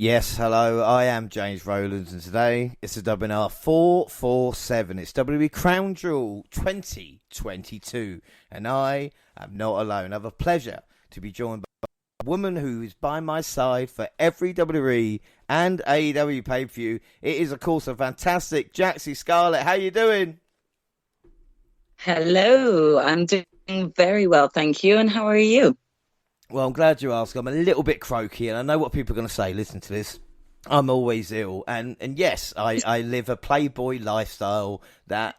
Yes, hello, I am James Rowlands, and today it's the WNR447. It's WWE Crown Jewell 2022, and I am not alone. I have a pleasure to be joined by a woman who is by my side for every WWE and AEW pay-per-view. It is, of course, a fantastic Jaxie. Scarlett. How you doing? Hello, I'm doing very well, thank you. And how are you? Well, I'm glad you asked. I'm a little bit croaky, and I know what people are going to say. Listen to this. I'm always ill. And yes, I live a playboy lifestyle that,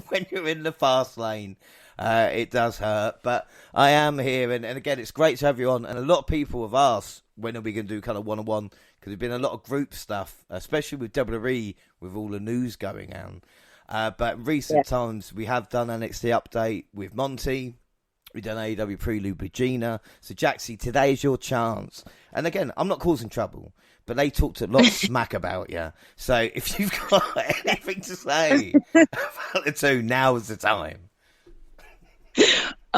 when you're in the fast lane, it does hurt. But I am here, and again, it's great to have you on. And a lot of people have asked, when are we going to do kind of one-on-one? Because there's been a lot of group stuff, especially with WWE, with all the news going on. But in recent times, we have done NXT update with Monty. We've done AEW Prelude with Gina. So, Jaxie, today is your chance. And again, I'm not causing trouble, but they talked a lot of smack about you. So, if you've got anything to say about the two, now is the time.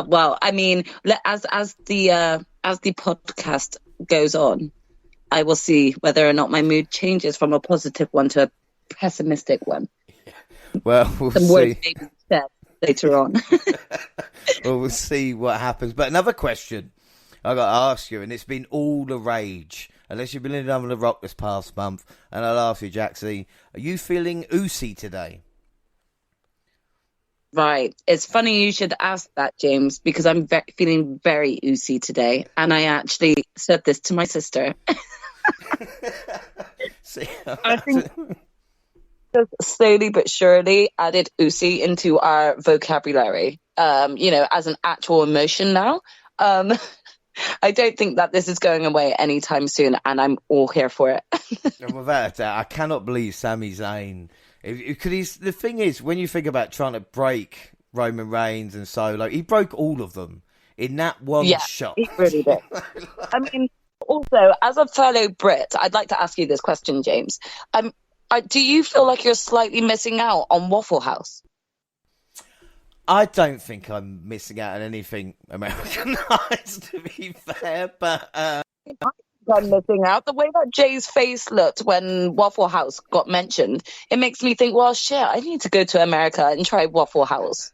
Well, I mean, as the podcast goes on, I will see whether or not my mood changes from a positive one to a pessimistic one. Yeah. Well, we'll Some see. words may be said later on. Well, we'll see what happens. But another question I got to ask you, and it's been all the rage, unless you've been in under the rock this past month. And I'll ask you, Jaxie, are you feeling Ucey today? Right. It's funny you should ask that, James, because I'm feeling very Ucey today. And I actually said this to my sister. See, I think slowly but surely added Ucey into our vocabulary, as an actual emotion now. I don't think that this is going away anytime soon, and I'm all here for it. Without a doubt, I cannot believe Sami Zayn. Because the thing is, when you think about trying to break Roman Reigns and Solo, he broke all of them in that one shot. He really did. I mean, also, as a fellow Brit, I'd like to ask you this question, James. Do you feel like you're slightly missing out on Waffle House? I don't think I'm missing out on anything Americanized, to be fair, but I'm missing out. The way that Jay's face looked when Waffle House got mentioned, it makes me think, well, shit, I need to go to America and try Waffle House.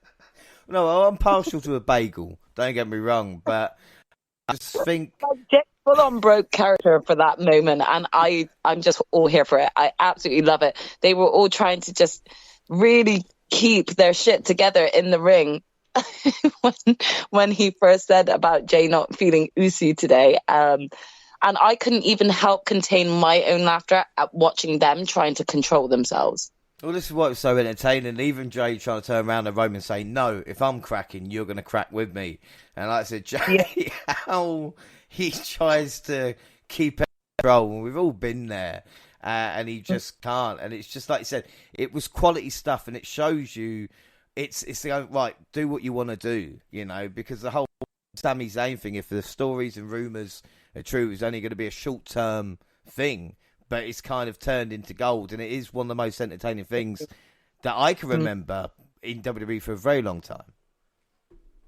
No, I'm partial to a bagel, don't get me wrong, but I just think... Jay full-on broke character for that moment, and I'm just all here for it. I absolutely love it. They were all trying to just really keep their shit together in the ring when he first said about Jay not feeling Ucey today. And I couldn't even help contain my own laughter at watching them trying to control themselves. Well, this is what was so entertaining. Even Jay trying to turn around to Roman and say, no, if I'm cracking, you're going to crack with me. And like I said, Jay, how he tries to keep control, and we've all been there, and he just can't. And it's just like you said, it was quality stuff, and it shows you it's the right, do what you want to do, because the whole Sami Zayn thing, if the stories and rumours are true, it's only going to be a short-term thing, but it's kind of turned into gold, and it is one of the most entertaining things that I can remember in WWE for a very long time.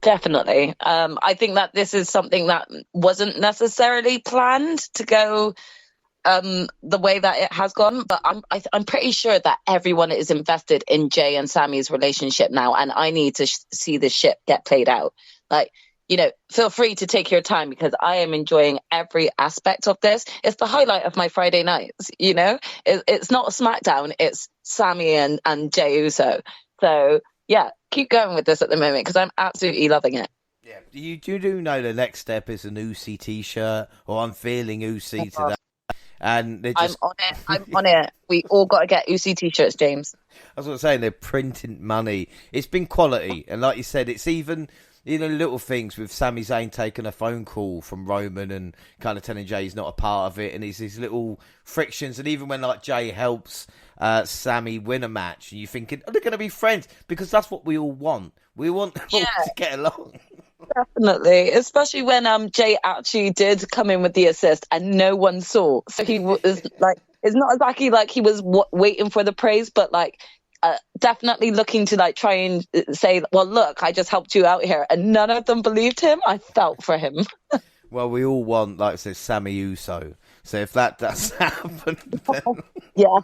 Definitely. I think that this is something that wasn't necessarily planned to go the way that it has gone, but I'm pretty sure that everyone is invested in Jay and Sammy's relationship now, and I need to see this shit get played out. Like, feel free to take your time, because I am enjoying every aspect of this. It's the highlight of my Friday nights, It's not a SmackDown, it's Sammy and Jay Uso. So, yeah, keep going with this at the moment, because I'm absolutely loving it. Yeah, you do know the next step is an Ucey t-shirt, or I'm feeling Ucey today. And I'm on it. We all got to get Ucey t-shirts, James. I was going to say, they're printing money. It's been quality. And like you said, it's even... little things with Sami Zayn taking a phone call from Roman and kind of telling Jay he's not a part of it, and it's these little frictions, and even when like Jay helps Sami win a match, and you're thinking, are they going to be friends? Because that's what we all want. We want them all to get along. Definitely, especially when Jay actually did come in with the assist and no one saw. So he was like, it's not exactly like he was waiting for the praise, but like definitely looking to like try and say, well, look, I just helped you out here, and none of them believed him. I felt for him. Well, we all want, like I said, Sammy Uso. So if that does happen, then... Yeah.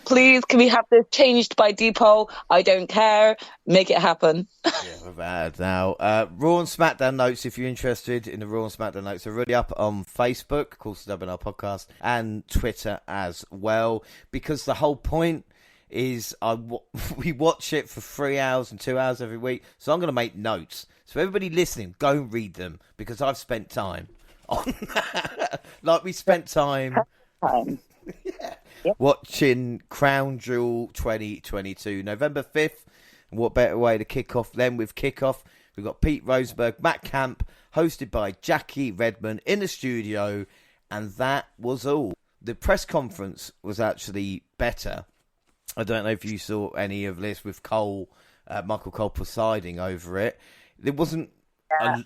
Please, can we have this changed by Depot? I don't care. Make it happen. Yeah, we're bad now. Raw and SmackDown notes, if you're interested in the Raw and SmackDown notes, are really up on Facebook, of course, the WNR podcast, and Twitter as well. Because the whole point is we watch it for 3 hours and 2 hours every week. So I'm going to make notes. So everybody listening, go and read them, because I've spent time on that. Like we spent time. Yeah. Yep. Watching Crown Jewel 2022, November 5th. And what better way to kick off than with kickoff? We've got Pete Rosenberg, Matt Camp, hosted by Jaxie Redmond in the studio. And that was all. The press conference was actually better. I don't know if you saw any of this with Michael Cole presiding over it. It wasn't...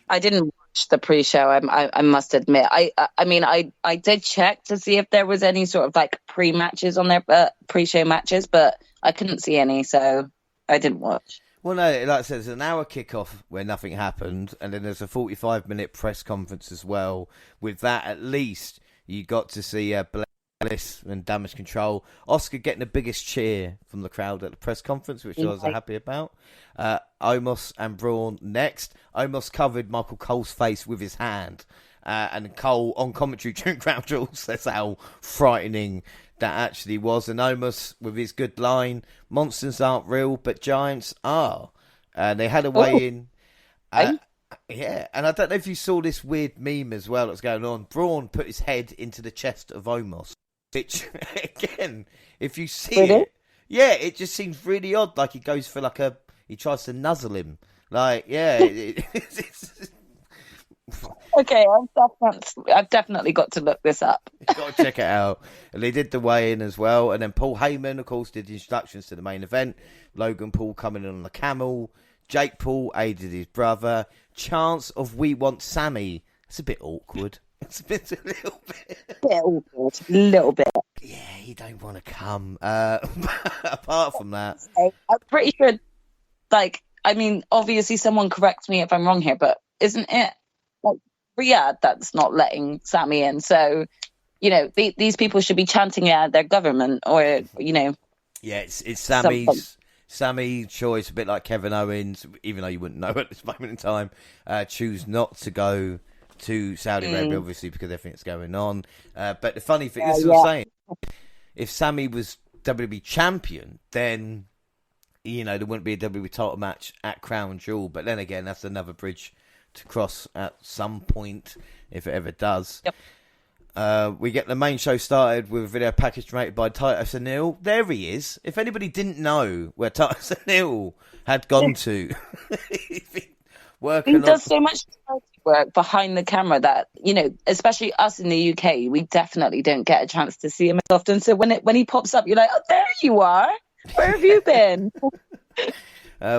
I didn't watch the pre-show. I must admit. I mean, I did check to see if there was any sort of like pre-matches on there, pre-show matches, but I couldn't see any, so I didn't watch. Well, no, like I said, there's an hour kickoff where nothing happened, and then there's a 45-minute press conference as well. With that, at least you got to see Bliss and Damage Control. Oscar getting the biggest cheer from the crowd at the press conference, which I was happy about. Omos and Braun next. Omos covered Michael Cole's face with his hand. And Cole, on commentary during Crown Jewel, says how frightening that actually was. And Omos, with his good line, monsters aren't real, but giants are. They had a weigh-in. Yeah, and I don't know if you saw this weird meme as well that's going on. Braun put his head into the chest of Omos. Which, again, if you see it, yeah, it just seems really odd. Like he goes for he tries to nuzzle him. Like, yeah. Okay, I've definitely got to look this up. You've got to check it out. And they did the weigh-in as well. And then Paul Heyman, of course, did the introductions to the main event. Logan Paul coming in on the camel. Jake Paul aided his brother. Chance of We Want Sammy. It's a bit awkward. It's a little bit. Awkward. A little bit. Yeah, he don't want to come. Apart from that. I'm pretty sure, obviously someone corrects me if I'm wrong here, but isn't it Riyadh that's not letting Sammy in? So, these people should be chanting at their government or, Yeah, it's Sammy's choice, a bit like Kevin Owens, even though you wouldn't know at this moment in time, choose not to go to Saudi Arabia, obviously, because everything that's going on. But the funny thing, this is what I'm saying, if Sammy was WWE champion, then, there wouldn't be a WWE title match at Crown Jewel. But then again, that's another bridge to cross at some point, if it ever does. Yep. We get the main show started with a video package narrated by Titus O'Neil. There he is. If anybody didn't know where Titus O'Neil had gone to, he does so much work behind the camera that, especially us in the UK, we definitely don't get a chance to see him as often. So when he pops up, you're like, oh, there you are. Where have you been?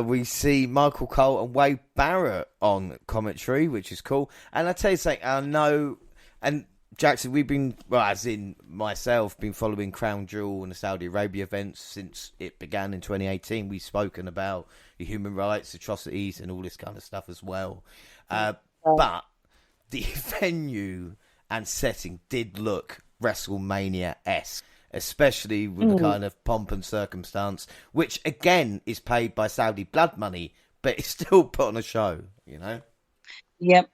We see Michael Cole and Wade Barrett on commentary, which is cool. And I tell you something, I know, and Jaxie, we've been, as in myself, been following Crown Jewel and the Saudi Arabia events since it began in 2018. We've spoken about the human rights, atrocities, and all this kind of stuff as well. But the venue and setting did look WrestleMania-esque, especially with the kind of pomp and circumstance, which, again, is paid by Saudi blood money, but it's still put on a show, Yep.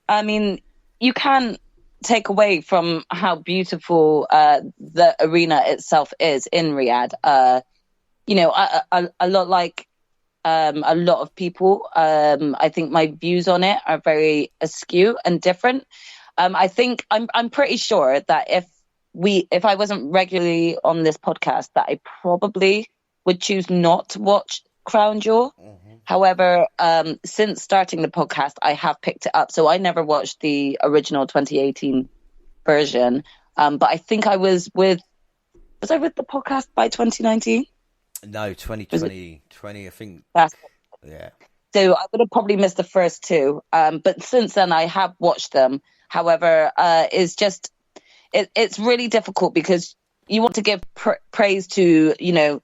I mean, you can't take away from how beautiful the arena itself is in Riyadh. A lot like a lot of people, I think my views on it are very askew and different. I think I'm pretty sure that if I wasn't regularly on this podcast, that I probably would choose not to watch Crown Jewel. Mm-hmm. However, since starting the podcast, I have picked it up. So I never watched the original 2018 version. But I think I was I with the podcast by 2019? No, 2020, I think. Yeah. So I would have probably missed the first two. But since then, I have watched them. However, it's really difficult because you want to give praise to,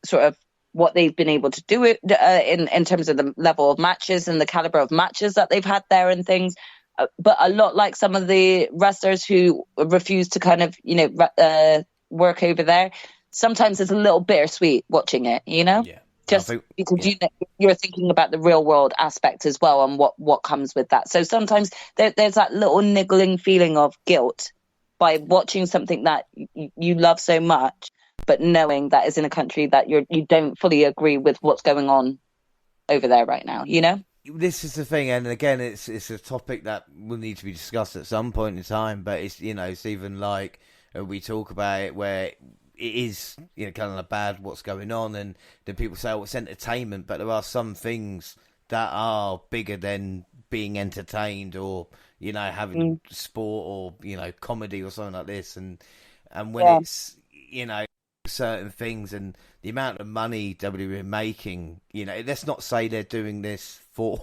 sort of what they've been able to do in terms of the level of matches and the caliber of matches that they've had there and things. but a lot like some of the wrestlers who refuse to kind of, work over there. Sometimes it's a little bittersweet watching it, Yeah. just because you're thinking about the real world aspect as well and what comes with that. So sometimes there's that little niggling feeling of guilt by watching something that you love so much, but knowing that is in a country that you don't fully agree with what's going on over there right now, This is the thing, and again, it's a topic that will need to be discussed at some point in time. But it's it's even like we talk about it where it is kind of bad what's going on, and then people say, "Oh, it's entertainment," but there are some things that are bigger than being entertained or having sport or comedy or something like this, and when it's certain things and the amount of money WWE are making, let's not say they're doing this for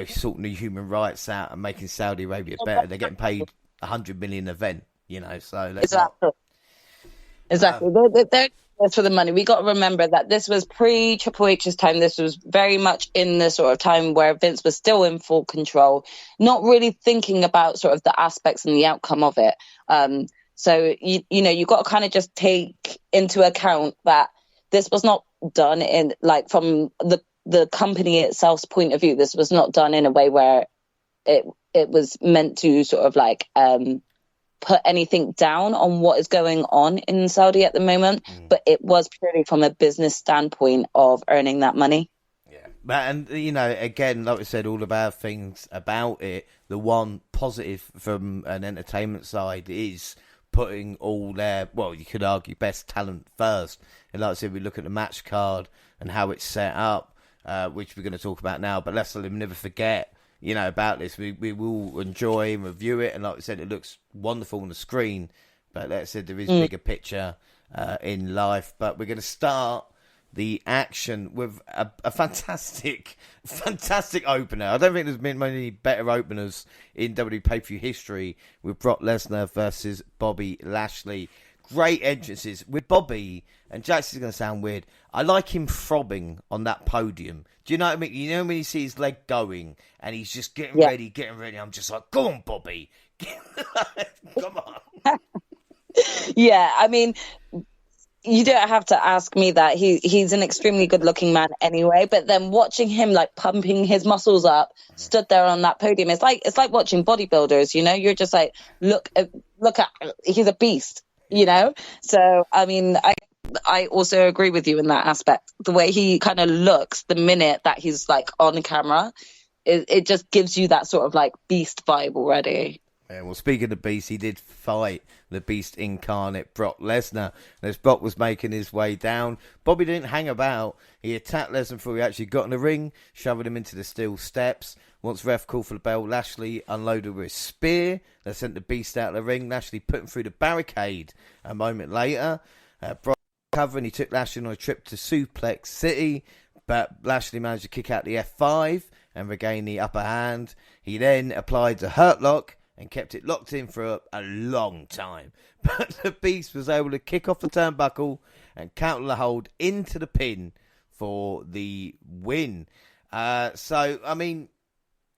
sorting the human rights out and making Saudi Arabia better. They're getting paid 100 million event, so let's exactly. They're doing this for the money. We got to remember that this was pre Triple H's time. This was very much in the sort of time where Vince was still in full control, not really thinking about sort of the aspects and the outcome of it. So, you got to kind of just take into account that this was not done in, like, from the company itself's point of view, this was not done in a way where it was meant to sort of like put anything down on what is going on in Saudi at the moment. But it was purely from a business standpoint of earning that money. Yeah. And, again, like we said, all the bad things about it, the one positive from an entertainment side is putting all their, well, you could argue, best talent first. And like I said, we look at the match card and how it's set up, which we're going to talk about now. But let's never forget, about this. We will enjoy and review it. And like I said, it looks wonderful on the screen. But like I said, there is bigger picture in life. But we're going to start the action with a fantastic opener. I don't think there's been many better openers in WWE pay-per-view history with Brock Lesnar versus Bobby Lashley. Great entrances with Bobby, and Jaxie's going to sound weird. I like him throbbing on that podium. Do you know what I mean? You know when you see his leg going and he's just getting ready. I'm just like, go on, Bobby. Come on. Yeah, I mean, you don't have to ask me that. He's an extremely good-looking man anyway. But then watching him like pumping his muscles up, stood there on that podium, it's like watching bodybuilders. You're just like, look at, he's a beast. So I mean, I also agree with you in that aspect. The way he kind of looks the minute that he's like on camera, it just gives you that sort of like beast vibe already. Yeah, well, speaking of Beast, he did fight the Beast incarnate, Brock Lesnar. And as Brock was making his way down, Bobby didn't hang about. He attacked Lesnar before he actually got in the ring, shoving him into the steel steps. Once ref called for the bell, Lashley unloaded with a spear. They sent the Beast out of the ring. Lashley put him through the barricade a moment later. Brock covered and he took Lashley on a trip to Suplex City. But Lashley managed to kick out the F5 and regain the upper hand. He then applied the Hurt Lock and kept it locked in for a long time. But the Beast was able to kick off the turnbuckle and counter the hold into the pin for the win. So, I mean,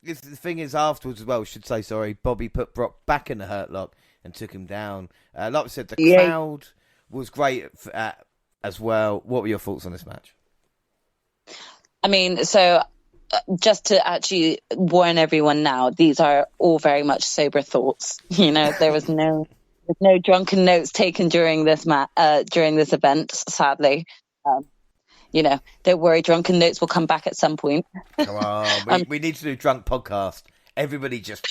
the thing is afterwards as well, I should say, sorry, Bobby put Brock back in the Hurt Lock and took him down. Like I said, the crowd was great as well. What were your thoughts on this match? I mean, so just to actually warn everyone now, these are all very much sober thoughts. There was no drunken notes taken during this during this event, sadly. Don't worry, drunken notes will come back at some point. Come on, we need to do a drunk podcast. Everybody just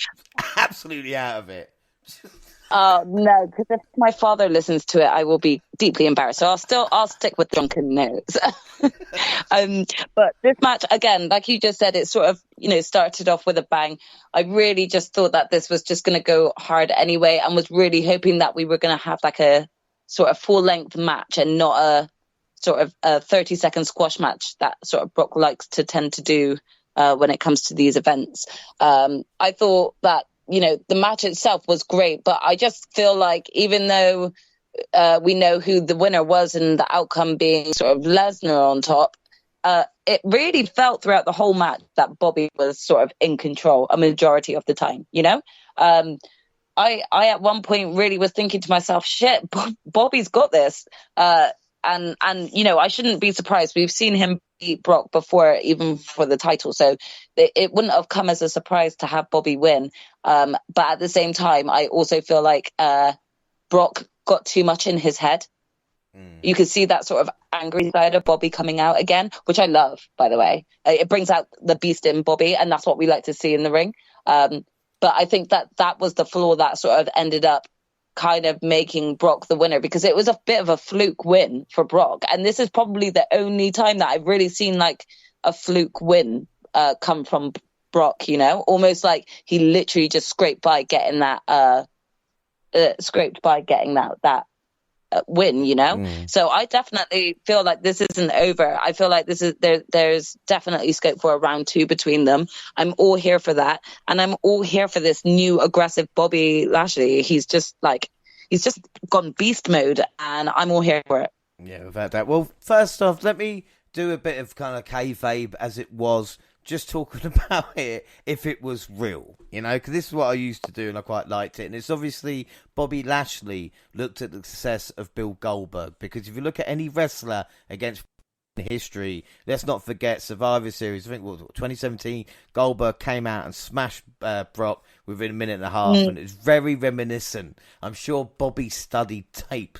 absolutely out of it. Oh no, because if my father listens to it, I will be deeply embarrassed. So I'll stick with drunken notes. But this match, again, like you just said, it sort of started off with a bang. I really just thought that this was just going to go hard anyway, and was really hoping that we were going to have like a sort of full length match and not a sort of a 30-second squash match that sort of Brock likes to tend to do when it comes to these events. I thought that the match itself was great, but I just feel like even though we know who the winner was and the outcome being sort of Lesnar on top, it really felt throughout the whole match that Bobby was sort of in control a majority of the time, you know? I at one point really was thinking to myself, shit, Bobby's got this. And you know, I shouldn't be surprised. We've seen him beat Brock before, even for the title. So it wouldn't have come as a surprise to have Bobby win. But at the same time, I also feel like Brock got too much in his head. You could see that sort of angry side of Bobby coming out again, which I love, by the way. It brings out the beast in Bobby, and that's what we like to see in the ring. But I think that was the flaw that sort of ended up kind of making Brock the winner, because it was a bit of a fluke win for Brock. And this is probably the only time that I've really seen like a fluke win come from Brock, you know, almost like he literally just scraped by getting that win, you know. So I definitely feel like this isn't over. I feel like there's definitely scope for a round 2 between them. I'm all here for that, and I'm all here for this new aggressive Bobby Lashley. He's just gone beast mode, and I'm all here for it. Yeah, without that. Well, first off, let me do a bit of kind of kayfabe as it was, just talking about it if it was real, you know, because this is what I used to do and I quite liked it. And it's obviously Bobby Lashley looked at the success of Bill Goldberg, because if you look at any wrestler against history, let's not forget Survivor Series. I think 2017, Goldberg came out and smashed Brock within a minute and a half, and it's very reminiscent. I'm sure Bobby studied tape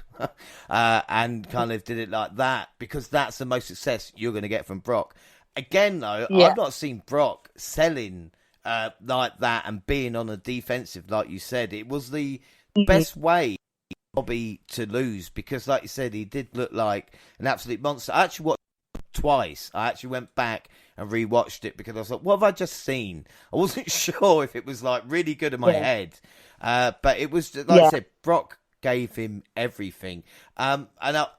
and kind of did it like that, because that's the most success you're going to get from Brock. Again, though, I've not seen Brock selling like that and being on a defensive, like you said. It was the best way for Bobby to lose, because, like you said, he did look like an absolute monster. I actually watched it twice. I actually went back and rewatched it because I was like, what have I just seen? I wasn't sure if it was like really good in my head. But it was, like I said, Brock gave him everything. And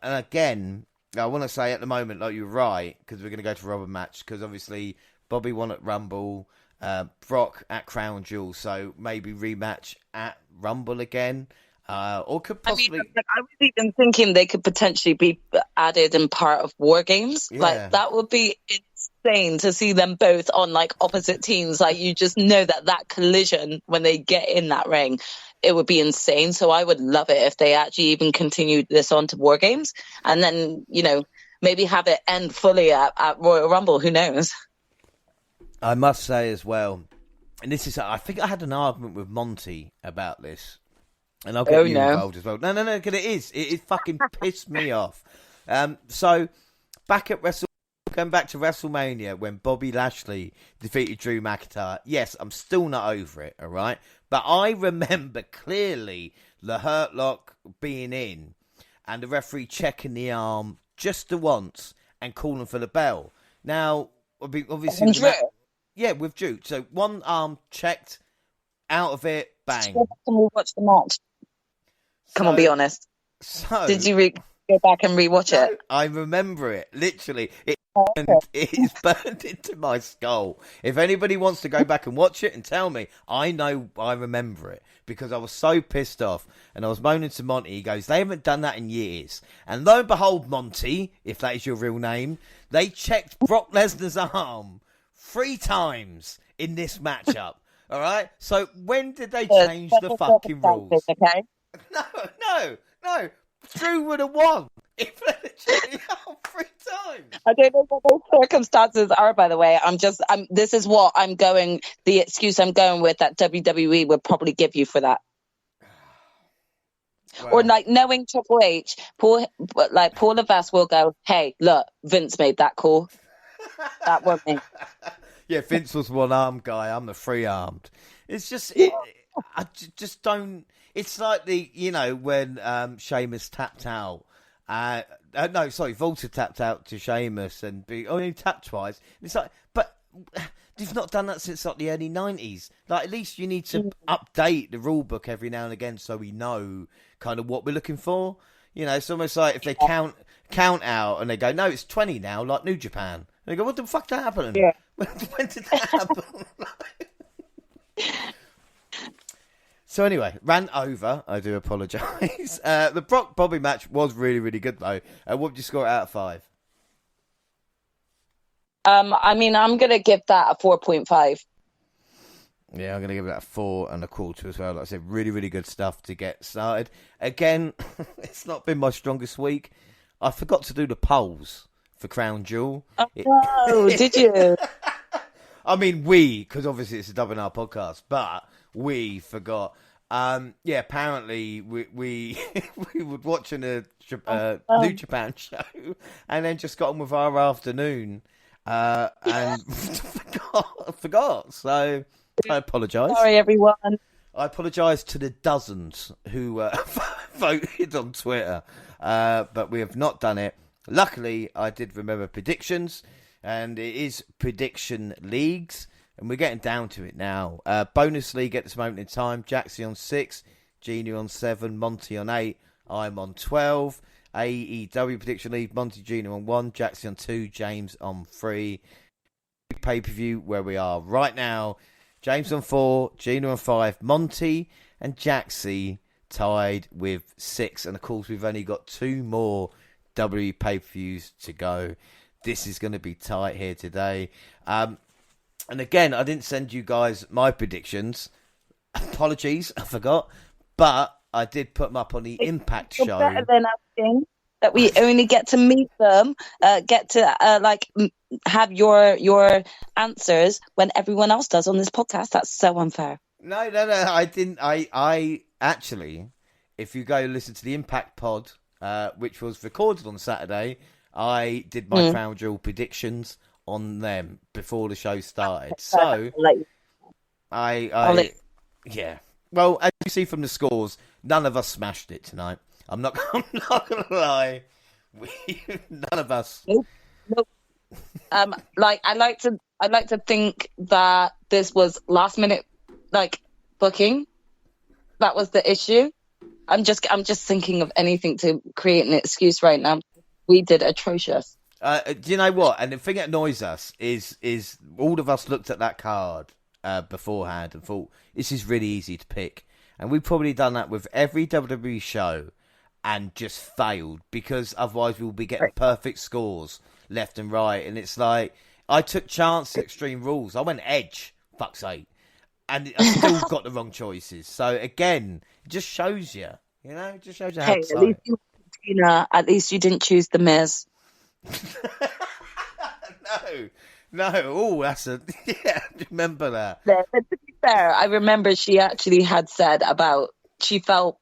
again, I want to say at the moment, like, you're right, because we're going to go to rubber match, because obviously Bobby won at Rumble, Brock at Crown Jewel, so maybe rematch at Rumble again, or could possibly... I was even thinking they could potentially be added in part of War Games. Yeah. Like, that would be insane to see them both on, like, opposite teams. Like, you just know that collision when they get in that ring, it would be insane. So I would love it if they actually even continued this on to War Games, and then, you know, maybe have it end fully at Royal Rumble. Who knows? I must say as well, and this is, I think I had an argument with Monty about this, and I'll get you involved as well. No, because it fucking pissed me off. So back at going back to WrestleMania when Bobby Lashley defeated Drew McIntyre, yes, I'm still not over it, all right? But I remember clearly the Hurt Lock being in and the referee checking the arm just the once and calling for the bell. Now, obviously... with Drew. So one arm checked, out of it, bang. Go back and rewatch the match. Come on, be honest. So, did you go back and rewatch it? I remember it. Literally, it is burned into my skull. If anybody wants to go back and watch it and tell me, I know I remember it, because I was so pissed off and I was moaning to Monty. He goes, they haven't done that in years. And lo and behold, Monty, if that is your real name, they checked Brock Lesnar's arm 3 times in this matchup. All right? So when did they change the fucking rules? Okay. No. Drew would have won. If they checked the arm 3 times. I don't know what those circumstances are, by the way. This is what I'm going, the excuse I'm going with that WWE would probably give you for that. Well, or like knowing Triple H, Paul Levesque will go, hey, look, Vince made that call. That wasn't me. Yeah, Vince was one-armed guy. I'm the 3-armed. It's just, I just don't. It's like when Sheamus tapped out. Volta tapped out to Sheamus and he tapped twice. It's like, but they've not done that since like the early 90s. Like, at least you need to update the rule book every now and again so we know kind of what we're looking for. You know, it's almost like if they count out and they go, no, it's 20 now, like New Japan. And they go, what the fuck that happened? Yeah. When did that happen? So anyway, ran over. I do apologise. The Brock Bobby match was really, really good though. What would you score it out of 5? I mean, I'm gonna give that a 4.5. Yeah, I'm going to give it a 4.25 as well. Like I said, really, really good stuff to get started. Again, it's not been my strongest week. I forgot to do the polls for Crown Jewell. Oh, did you? I mean, because obviously it's a WNR podcast, but we forgot. Yeah, apparently we we were watching a New Japan show and then just got on with our afternoon and forgot. So I apologise. Sorry, everyone. I apologise to the dozens who voted on Twitter, but we have not done it. Luckily, I did remember predictions, and it is prediction leagues, and we're getting down to it now. Bonus league at this moment in time: Jaxie on 6, Gina on 7, Monty on 8, I'm on 12. AEW prediction league: Monty, Gina on 1, Jaxie on 2, James on 3. Pay-per-view where we are right now: James on 4, Gina on 5, Monty and Jaxie tied with 6. And of course, we've only got 2 more WWE pay-per-views to go. This is going to be tight here today. And again, I didn't send you guys my predictions. Apologies, I forgot. But I did put them up on the Impact show. Better than asking that we only get to meet them, get to have your answers when everyone else does on this podcast. That's so unfair. No, I didn't. I actually, if you go listen to the Impact pod, which was recorded on Saturday, I did my Crown Jewel predictions on them before the show started. So, yeah. Well, as you see from the scores, none of us smashed it tonight. I'm not gonna lie. None of us. Nope. I like to think that this was last minute, booking. That was the issue. I'm just thinking of anything to create an excuse right now. We did atrocious. Do you know what? And the thing that annoys us is all of us looked at that card beforehand and thought, this is really easy to pick. And we've probably done that with every WWE show and just failed, because otherwise we'll be getting perfect scores left and right. And it's like, I took chance at Extreme Rules. I went Edge, fuck's sake. And I still got the wrong choices. So again, it just shows you, it just shows you how at least you didn't choose The Miz. No. Oh, that's remember that. But to be fair, I remember she actually had said she felt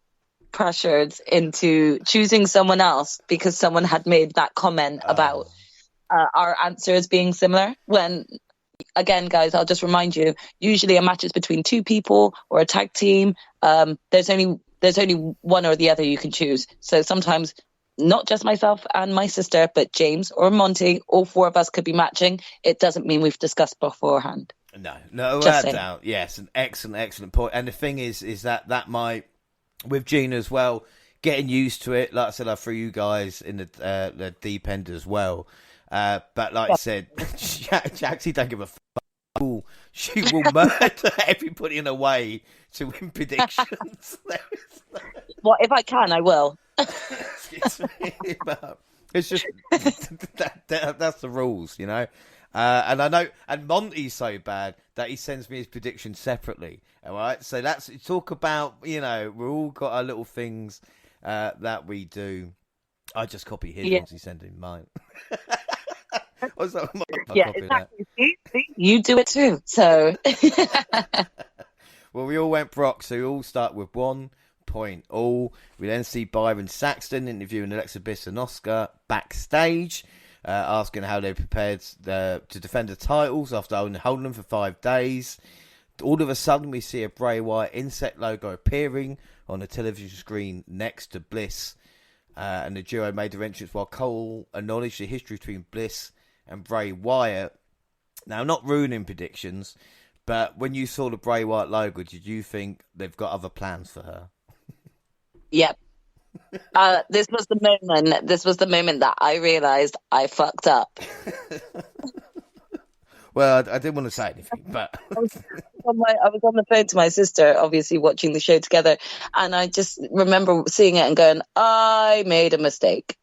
pressured into choosing someone else because someone had made that comment about our answers being similar. When, again, guys, I'll just remind you, usually a match is between 2 people or a tag team. There's only one or the other you can choose. So sometimes not just myself and my sister, but James or Monty, all 4 of us could be matching. It doesn't mean we've discussed beforehand. No, without doubt. Yes, an excellent point. And the thing is that might, with Gina as well, getting used to it. Like I said, I threw you guys in the deep end as well. But like I said, Jaxie don't give a fuck. She will murder everybody in a way to win predictions. Well, if I can, I will. Excuse me, but it's just that's the rules, And I know, and Monty's so bad that he sends me his predictions separately. All right, so that's talk about. We've all got our little things that we do. I just copy his once he's sending mine. Exactly. See? You do it too. So, well, we all went Brock, so we all start with 1 point all. We then see Byron Saxton interviewing Alexa Bliss and Oscar backstage, asking how they prepared to defend the titles after holding them for 5 days. All of a sudden, we see a Bray Wyatt insect logo appearing on the television screen next to Bliss, and the duo made their entrance while Cole acknowledged the history between Bliss and Bray Wyatt. Now, not ruining predictions, but when you saw the Bray Wyatt logo, did you think they've got other plans for her? Yep. This was the moment that I realised I fucked up. Well, I didn't want to say anything, but I was on the phone to my sister, obviously watching the show together, and I just remember seeing it and going, I made a mistake.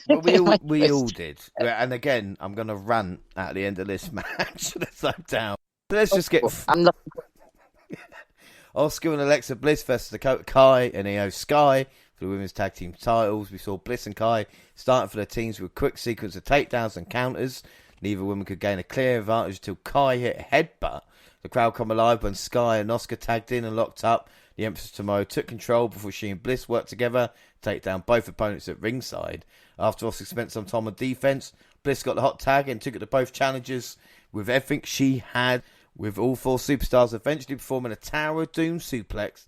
Well, we all did. And again, I'm going to rant at the end of this match. Let's no doubt. So let's just get Asuka and Alexa Bliss versus Dakota Kai and Io Sky for the women's tag team titles. We saw Bliss and Kai starting for their teams with a quick sequence of takedowns and counters. Neither woman could gain a clear advantage until Kai hit a headbutt. The crowd come alive when Sky and Asuka tagged in and locked up. The Empress Tomorrow took control before she and Bliss worked together to take down both opponents at ringside. After Asuka spent some time on defense, Bliss got the hot tag and took it to both challengers with everything she had, with all four superstars eventually performing a Tower of Doom superplex,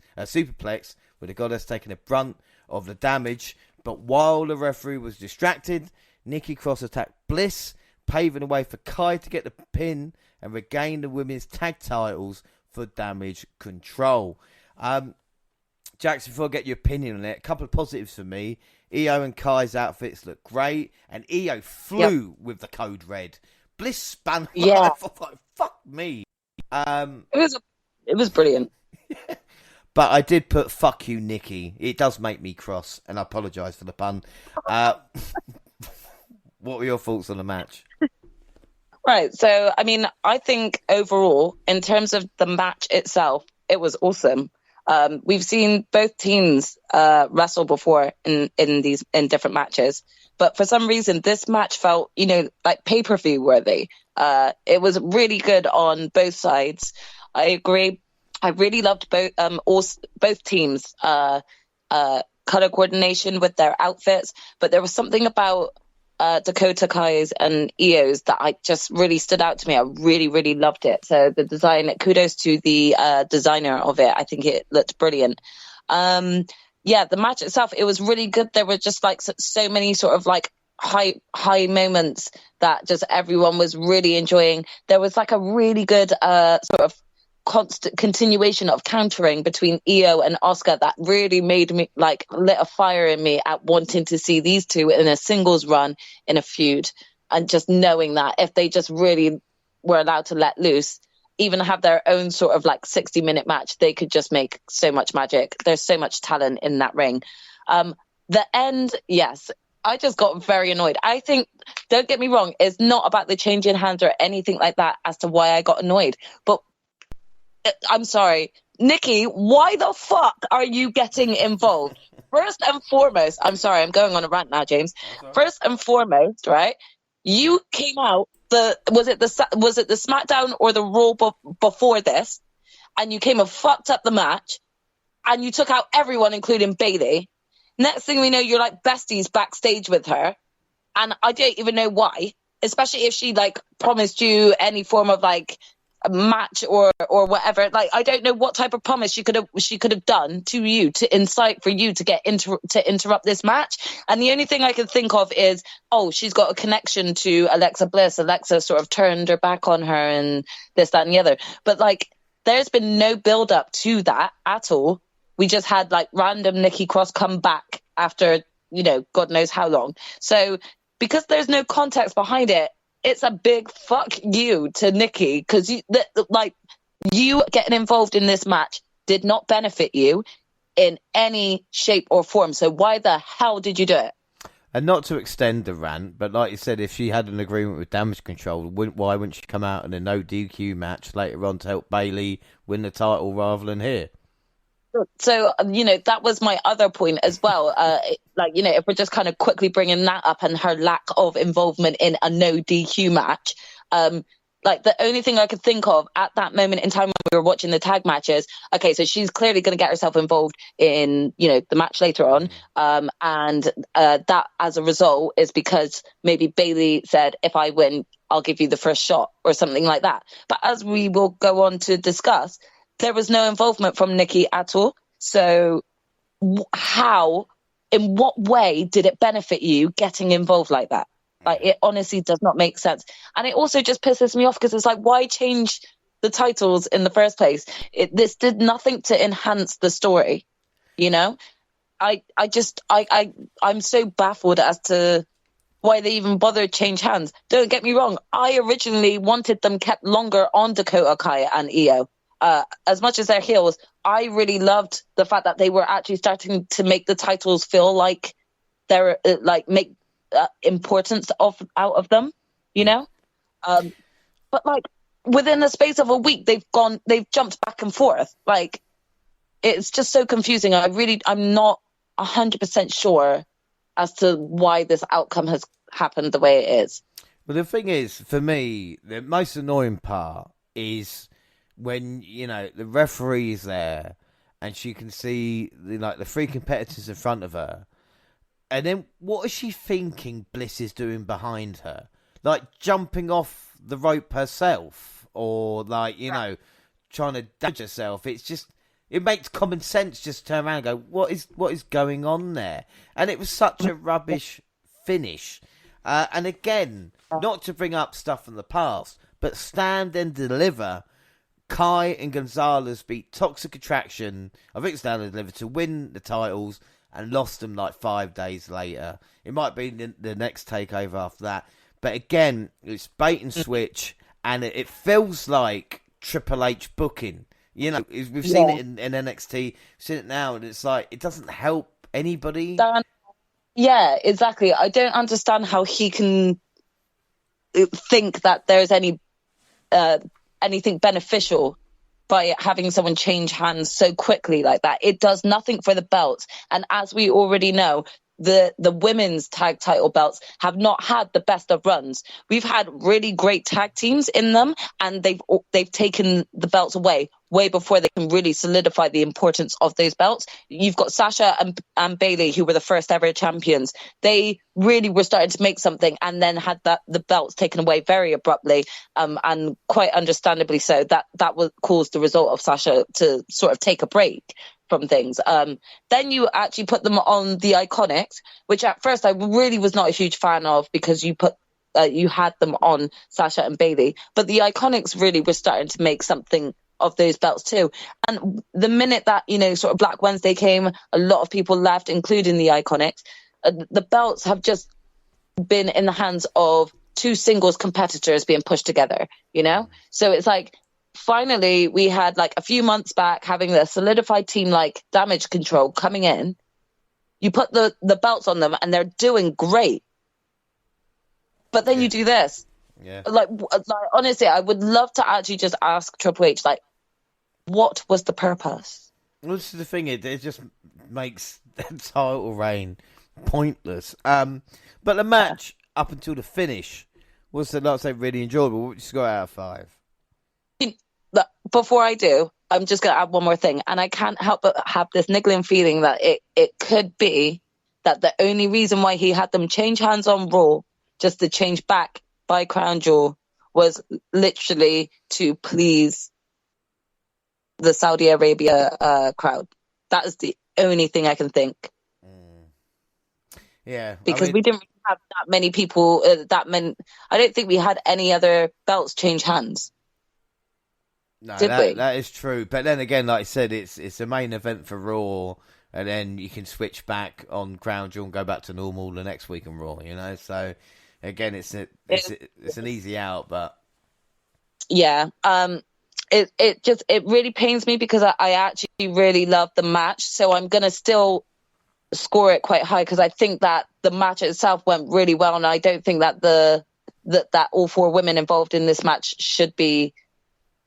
with the goddess taking the brunt of the damage. But while the referee was distracted, Nikki Cross attacked Bliss, paving the way for Kai to get the pin and regain the women's tag titles for Damage Control. Jax, before I get your opinion on it, a couple of positives for me. Io and Kai's outfits look great, and Io flew with the code red. Bliss spun. Yeah. Fuck me. It was brilliant. But I did put "fuck you, Nikki." It does make me cross, and I apologise for the pun. What were your thoughts on the match? Right. So, I mean, I think overall, in terms of the match itself, it was awesome. We've seen both teams wrestle before in different matches, but for some reason, this match felt, like pay-per-view worthy. It was really good on both sides. I agree. I really loved both teams' color coordination with their outfits, but there was something about Dakota Kai's and Io's that I just really stood out to me. I really, really loved it. So the design, kudos to the designer of it. I think it looked brilliant. The match itself, it was really good. There were just like so many sort of like high moments that just everyone was really enjoying. There was like a really good sort of constant continuation of countering between Io and Asuka that really made me like lit a fire in me at wanting to see these two in a singles run in a feud, and just knowing that if they just really were allowed to let loose, even have their own sort of like 60-minute match, they could just make so much magic. There's so much talent in that ring. The end, yes, I just got very annoyed. I think, don't get me wrong, it's not about the change in hands or anything like that as to why I got annoyed, but I'm sorry, Nikki, why the fuck are you getting involved? First and foremost, I'm sorry, I'm going on a rant now, James. First and foremost, right? You came out was it the SmackDown or the Raw before this, and you came and fucked up the match, and you took out everyone, including Bayley. Next thing we know, you're like besties backstage with her, and I don't even know why. Especially if she like promised you any form of like a match or whatever. Like, I don't know what type of promise she could have done to you to incite for you to get to interrupt this match. And the only thing I can think of is, oh, she's got a connection to Alexa Bliss. Alexa sort of turned her back on her and this, that, and the other. But like, there's been no build up to that at all. We just had like random Nikki Cross come back after, God knows how long. So because there's no context behind it, it's a big fuck you to Nikki, because you getting involved in this match did not benefit you in any shape or form. So why the hell did you do it? And not to extend the rant, but like you said, if she had an agreement with Damage Control, why wouldn't she come out in a no DQ match later on to help Bayley win the title rather than here? So, that was my other point as well. If we're just kind of quickly bringing that up and her lack of involvement in a no DQ match, the only thing I could think of at that moment in time when we were watching the tag matches, okay, so she's clearly going to get herself involved in, the match later on. And that as a result is because maybe Bayley said, if I win, I'll give you the first shot or something like that. But as we will go on to discuss, there was no involvement from Nikki at all. So in what way did it benefit you getting involved like that? Like, it honestly does not make sense. And it also just pisses me off because it's like, why change the titles in the first place? This did nothing to enhance the story, I'm so baffled as to why they even bothered change hands. Don't get me wrong. I originally wanted them kept longer on Dakota Kai and Io. As much as they're heels, I really loved the fact that they were actually starting to make the titles feel like their like make importance out of them, you know. But like within the space of a week, they've jumped back and forth. Like it's just so confusing. I'm not 100% sure as to why this outcome has happened the way it is. Well, the thing is, for me, the most annoying part is when, you know, the referee is there and she can see the three competitors in front of her. And then what is she thinking Bliss is doing behind her? Like jumping off the rope herself, or like, you know, trying to damage herself. It's just, it makes common sense just turn around and go, what is going on there? And it was such a rubbish finish. And again, not to bring up stuff from the past, but Stand and Deliver, Kai and Gonzalez beat Toxic Attraction, I think Stand and Deliver, to win the titles and lost them like 5 days later. It might be the next takeover after that. But again, it's bait and switch, and it feels like Triple H booking. You know, we've seen it in NXT, we've seen it now, and it's like, it doesn't help anybody. Yeah, exactly. I don't understand how he can think that there's anything beneficial by having someone change hands so quickly like that. It does nothing for the belts. And as we already know, the women's tag title belts have not had the best of runs. We've had really great tag teams in them, and they've taken the belts away way before they can really solidify the importance of those belts. You've got Sasha and Bayley, who were the first ever champions. They really were starting to make something, and then had the belts taken away very abruptly, and quite understandably so. That was caused the result of Sasha to sort of take a break from things. Then you actually put them on the Iconics, which at first I really was not a huge fan of, because you had them on Sasha and Bayley, but the Iconics really were starting to make something of those belts too. And the minute that, you know, sort of Black Wednesday came, a lot of people left, including the Iconics. The belts have just been in the hands of two singles competitors being pushed together, you know? So it's like, finally, we had like a few months back having a solidified team like Damage Control coming in. You put the belts on them and they're doing great. But then you do this. Yeah. Like honestly, I would love to actually just ask Triple H, like, what was the purpose? Well, this is the thing, it just makes the title reign pointless. But the match up until the finish was, like I say, really enjoyable. What you got out of 5? Before I do, I'm just going to add one more thing. And I can't help but have this niggling feeling that it could be that the only reason why he had them change hands on Raw, just to change back by Crown Jewel, was literally to please the Saudi Arabia crowd. That is the only thing I can think. Yeah. Because we didn't have that many people, I don't think we had any other belts change hands. No, that is true. But then again, like I said, it's a main event for Raw, and then you can switch back on Crown Jewel and go back to normal the next week on Raw, you know? So, again, it's an easy out, but... Yeah. It really pains me, because I actually really love the match, so I'm going to still score it quite high, because I think that the match itself went really well, and I don't think that that all 4 women involved in this match should be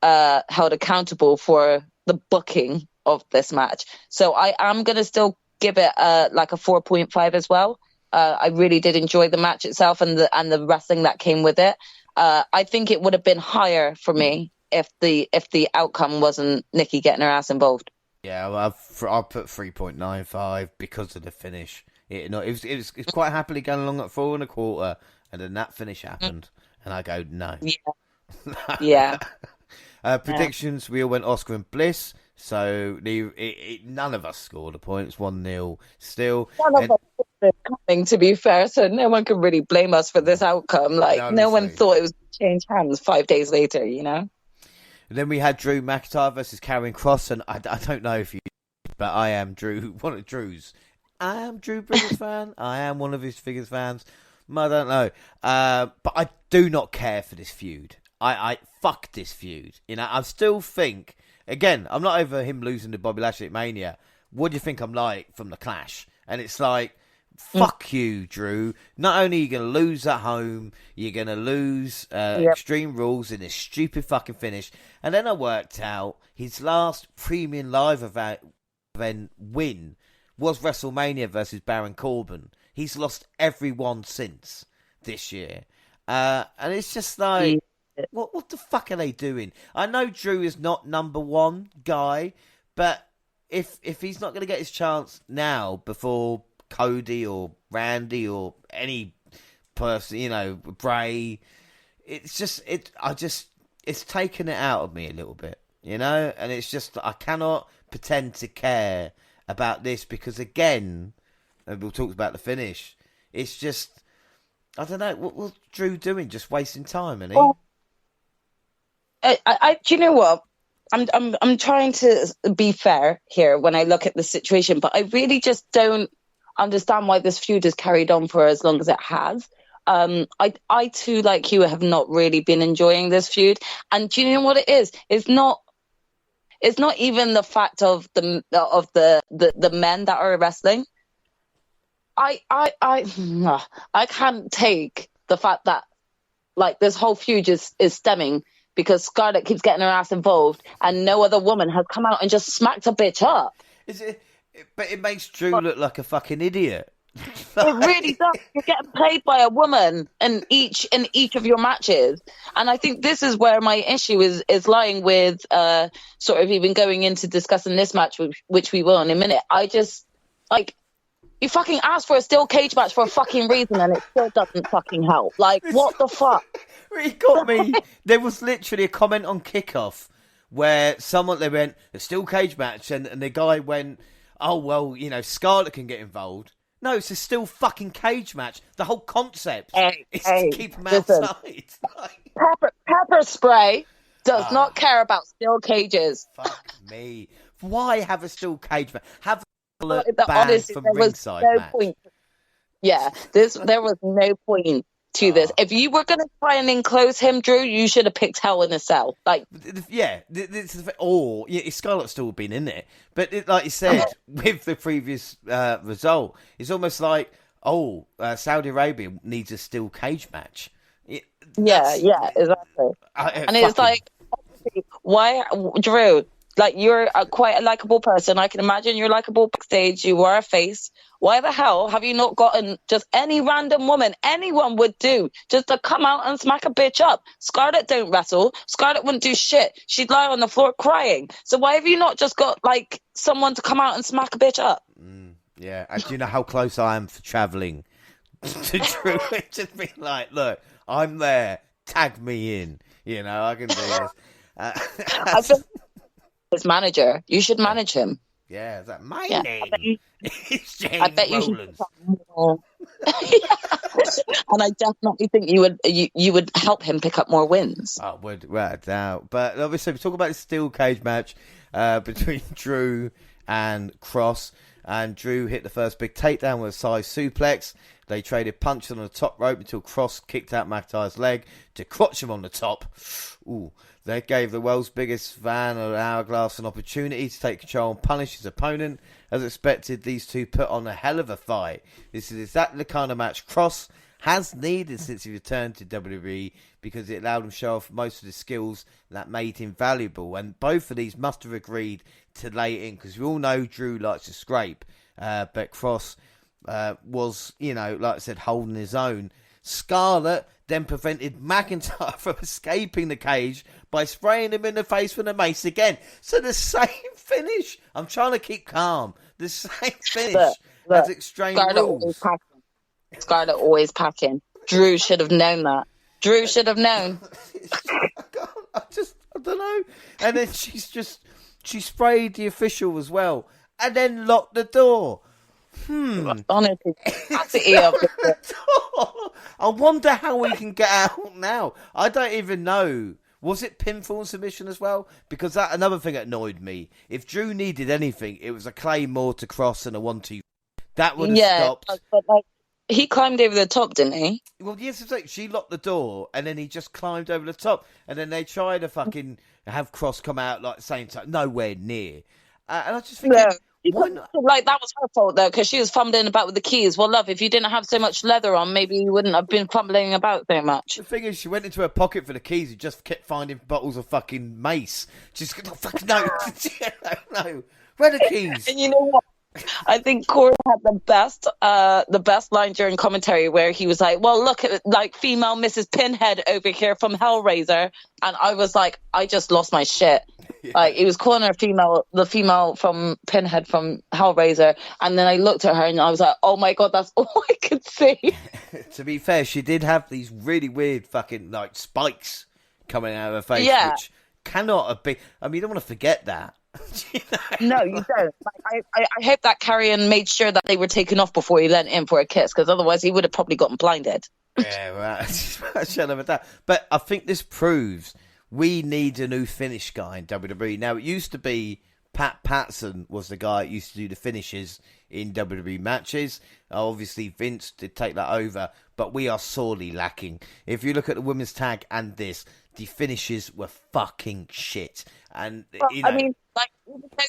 held accountable for the booking of this match. So I am going to still give it like a 4.5 as well. I really did enjoy the match itself and the wrestling that came with it. I think it would have been higher for me if the outcome wasn't Nikki getting her ass involved. Yeah, well, I'll put 3.95 because of the finish. It was quite happily going along at 4 1/4, and then that finish happened, and I go, no. Yeah. Predictions, we all went Oscar and Bliss, so none of us scored a point. It's 1-0 still. None of us saw it coming, to be fair, so no one can really blame us for this outcome. Like, no one thought it was change hands 5 days later, you know? And then we had Drew McIntyre versus Karrion Kross, and I don't know if you, but I am one of Drew's. I am Drew Bridges fan. I am one of his figures fans. I don't know. But I do not care for this feud. I fuck this feud. You know, I still think, again, I'm not over him losing to Bobby Lashley at Mania. What do you think I'm like from the Clash? And it's like, fuck you, Drew. Not only are you going to lose at home, you're going to lose Extreme Rules in this stupid fucking finish. And then I worked out his last premium live event win was WrestleMania versus Baron Corbin. He's lost every one since this year. And it's just like, what the fuck are they doing? I know Drew is not number one guy, but if he's not going to get his chance now before Cody or Randy or any person, you know, Bray, it's taken it out of me a little bit, you know, and it's just, I cannot pretend to care about this because, again, and we'll talk about the finish, it's just, I don't know, what's Drew doing? Just wasting time, isn't he? Well, do you know what? I'm trying to be fair here when I look at the situation, but I really just don't understand why this feud has carried on for as long as it has. I too, like you, have not really been enjoying this feud. And do you know what it is? It's not even the fact of the men that are wrestling. I can't take the fact that like this whole feud is stemming because Scarlett keeps getting her ass involved and no other woman has come out and just smacked a bitch up. But it makes Drew look like a fucking idiot. It really does. You're getting played by a woman in each of your matches, and I think this is where my issue is lying with sort of even going into discussing this match, which we will in a minute. I just like, you fucking asked for a steel cage match for a fucking reason, and it still doesn't fucking help. Like, what the fuck? It got me. There was literally a comment on Kickoff where they went a steel cage match, and the guy went, "Oh well, you know, Scarlett can get involved." No, it's a still fucking cage match. The whole concept is to keep them outside. Pepper spray does not care about steel cages. Fuck me. Why have a steel cage match? Have a ban honestly, from there ringside was no match. point. Yeah, there was no point to this. If you were going to try and enclose him, Drew, you should have picked Hell in a Cell. Like, yeah, Scarlett's still been in it, but like you said, with the previous result, it's almost like, Saudi Arabia needs a steel cage match. Yeah, exactly. And it's like, why, Drew? Like, you're quite a likable person. I can imagine you're likable backstage. You are a face. Why the hell have you not gotten just any random woman anyone would do just to come out and smack a bitch up? Scarlett don't wrestle. Scarlett wouldn't do shit. She'd lie on the floor crying. So why have you not just got like someone to come out and smack a bitch up? Yeah, and do you know how close I am for travelling to Drew? Just being like, look, I'm there. Tag me in. You know, I can do this. I think his manager. You should manage him. Yeah, is that my name? It's James I bet Rollins. And I definitely think you would help him pick up more wins. I would, without a doubt. But obviously, we talk about the steel cage match between Drew and Cross. And Drew hit the first big takedown with a side suplex. They traded punches on the top rope until Cross kicked out McIntyre's leg to crotch him on the top. Ooh. They gave the world's biggest fan of Hourglass an opportunity to take control and punish his opponent. As expected, these two put on a hell of a fight. This is exactly the kind of match Cross has needed since he returned to WWE because it allowed him to show off most of the skills that made him valuable. And both of these must have agreed to lay it in because we all know Drew likes to scrape. But Cross was, you know, like I said, holding his own. Scarlett then prevented McIntyre from escaping the cage by spraying him in the face with a mace again. So the same finish. I'm trying to keep calm. The same finish as Extreme Rules. Scarlett always packing. Drew should have known that. Drew should have known. I don't know. And then she sprayed the official as well. And then locked the door. Honestly, I wonder how we can get out now. I don't even know. Was it pinfall and submission as well? Because that another thing that annoyed me. If Drew needed anything, it was a Claymore to Cross and a 1-2. That would have stopped. But like, he climbed over the top, didn't he? Well, yes, it's like she locked the door and then he just climbed over the top. And then they tried to fucking have Cross come out like at the same time. Nowhere near. And I just think, Why not? Like, that was her fault, though, because she was fumbling about with the keys. Well, love, if you didn't have so much leather on, maybe you wouldn't have been fumbling about so much. The thing is, she went into her pocket for the keys and just kept finding bottles of fucking mace. She's oh, fucking no. No. Where are the keys? And you know what? I think Corey had the best line during commentary where he was like, well, look at like female Mrs. Pinhead over here from Hellraiser. And I was like, I just lost my shit. Yeah. Like, he was calling her the female from Pinhead from Hellraiser. And then I looked at her and I was like, oh my God, that's all I could see. To be fair, she did have these really weird fucking like spikes coming out of her face, which cannot have been. I mean, you don't want to forget that. You know? No, you don't. Like, I hope that Carrion made sure that they were taken off before he leant in for a kiss, because otherwise he would have probably gotten blinded. Yeah, right. But I think this proves we need a new finish guy in WWE. Now, it used to be Pat Patterson was the guy that used to do the finishes in WWE matches. Obviously, Vince did take that over, but we are sorely lacking. If you look at the women's tag and this, the finishes were fucking shit. And well, you know, I mean, like,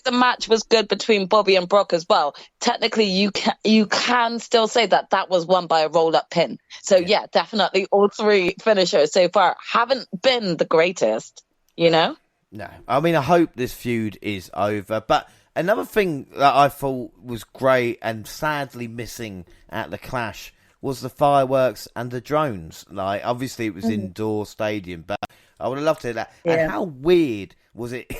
the match was good between Bobby and Brock as well. Technically, you can still say that was won by a roll-up pin. So yeah, definitely all three finishers so far haven't been the greatest, you know? No, I mean, I hope this feud is over. But another thing that I thought was great and sadly missing at the Clash was the fireworks and the drones. Like, obviously it was indoor stadium, but I would have loved to hear that. Yeah. And how weird was it,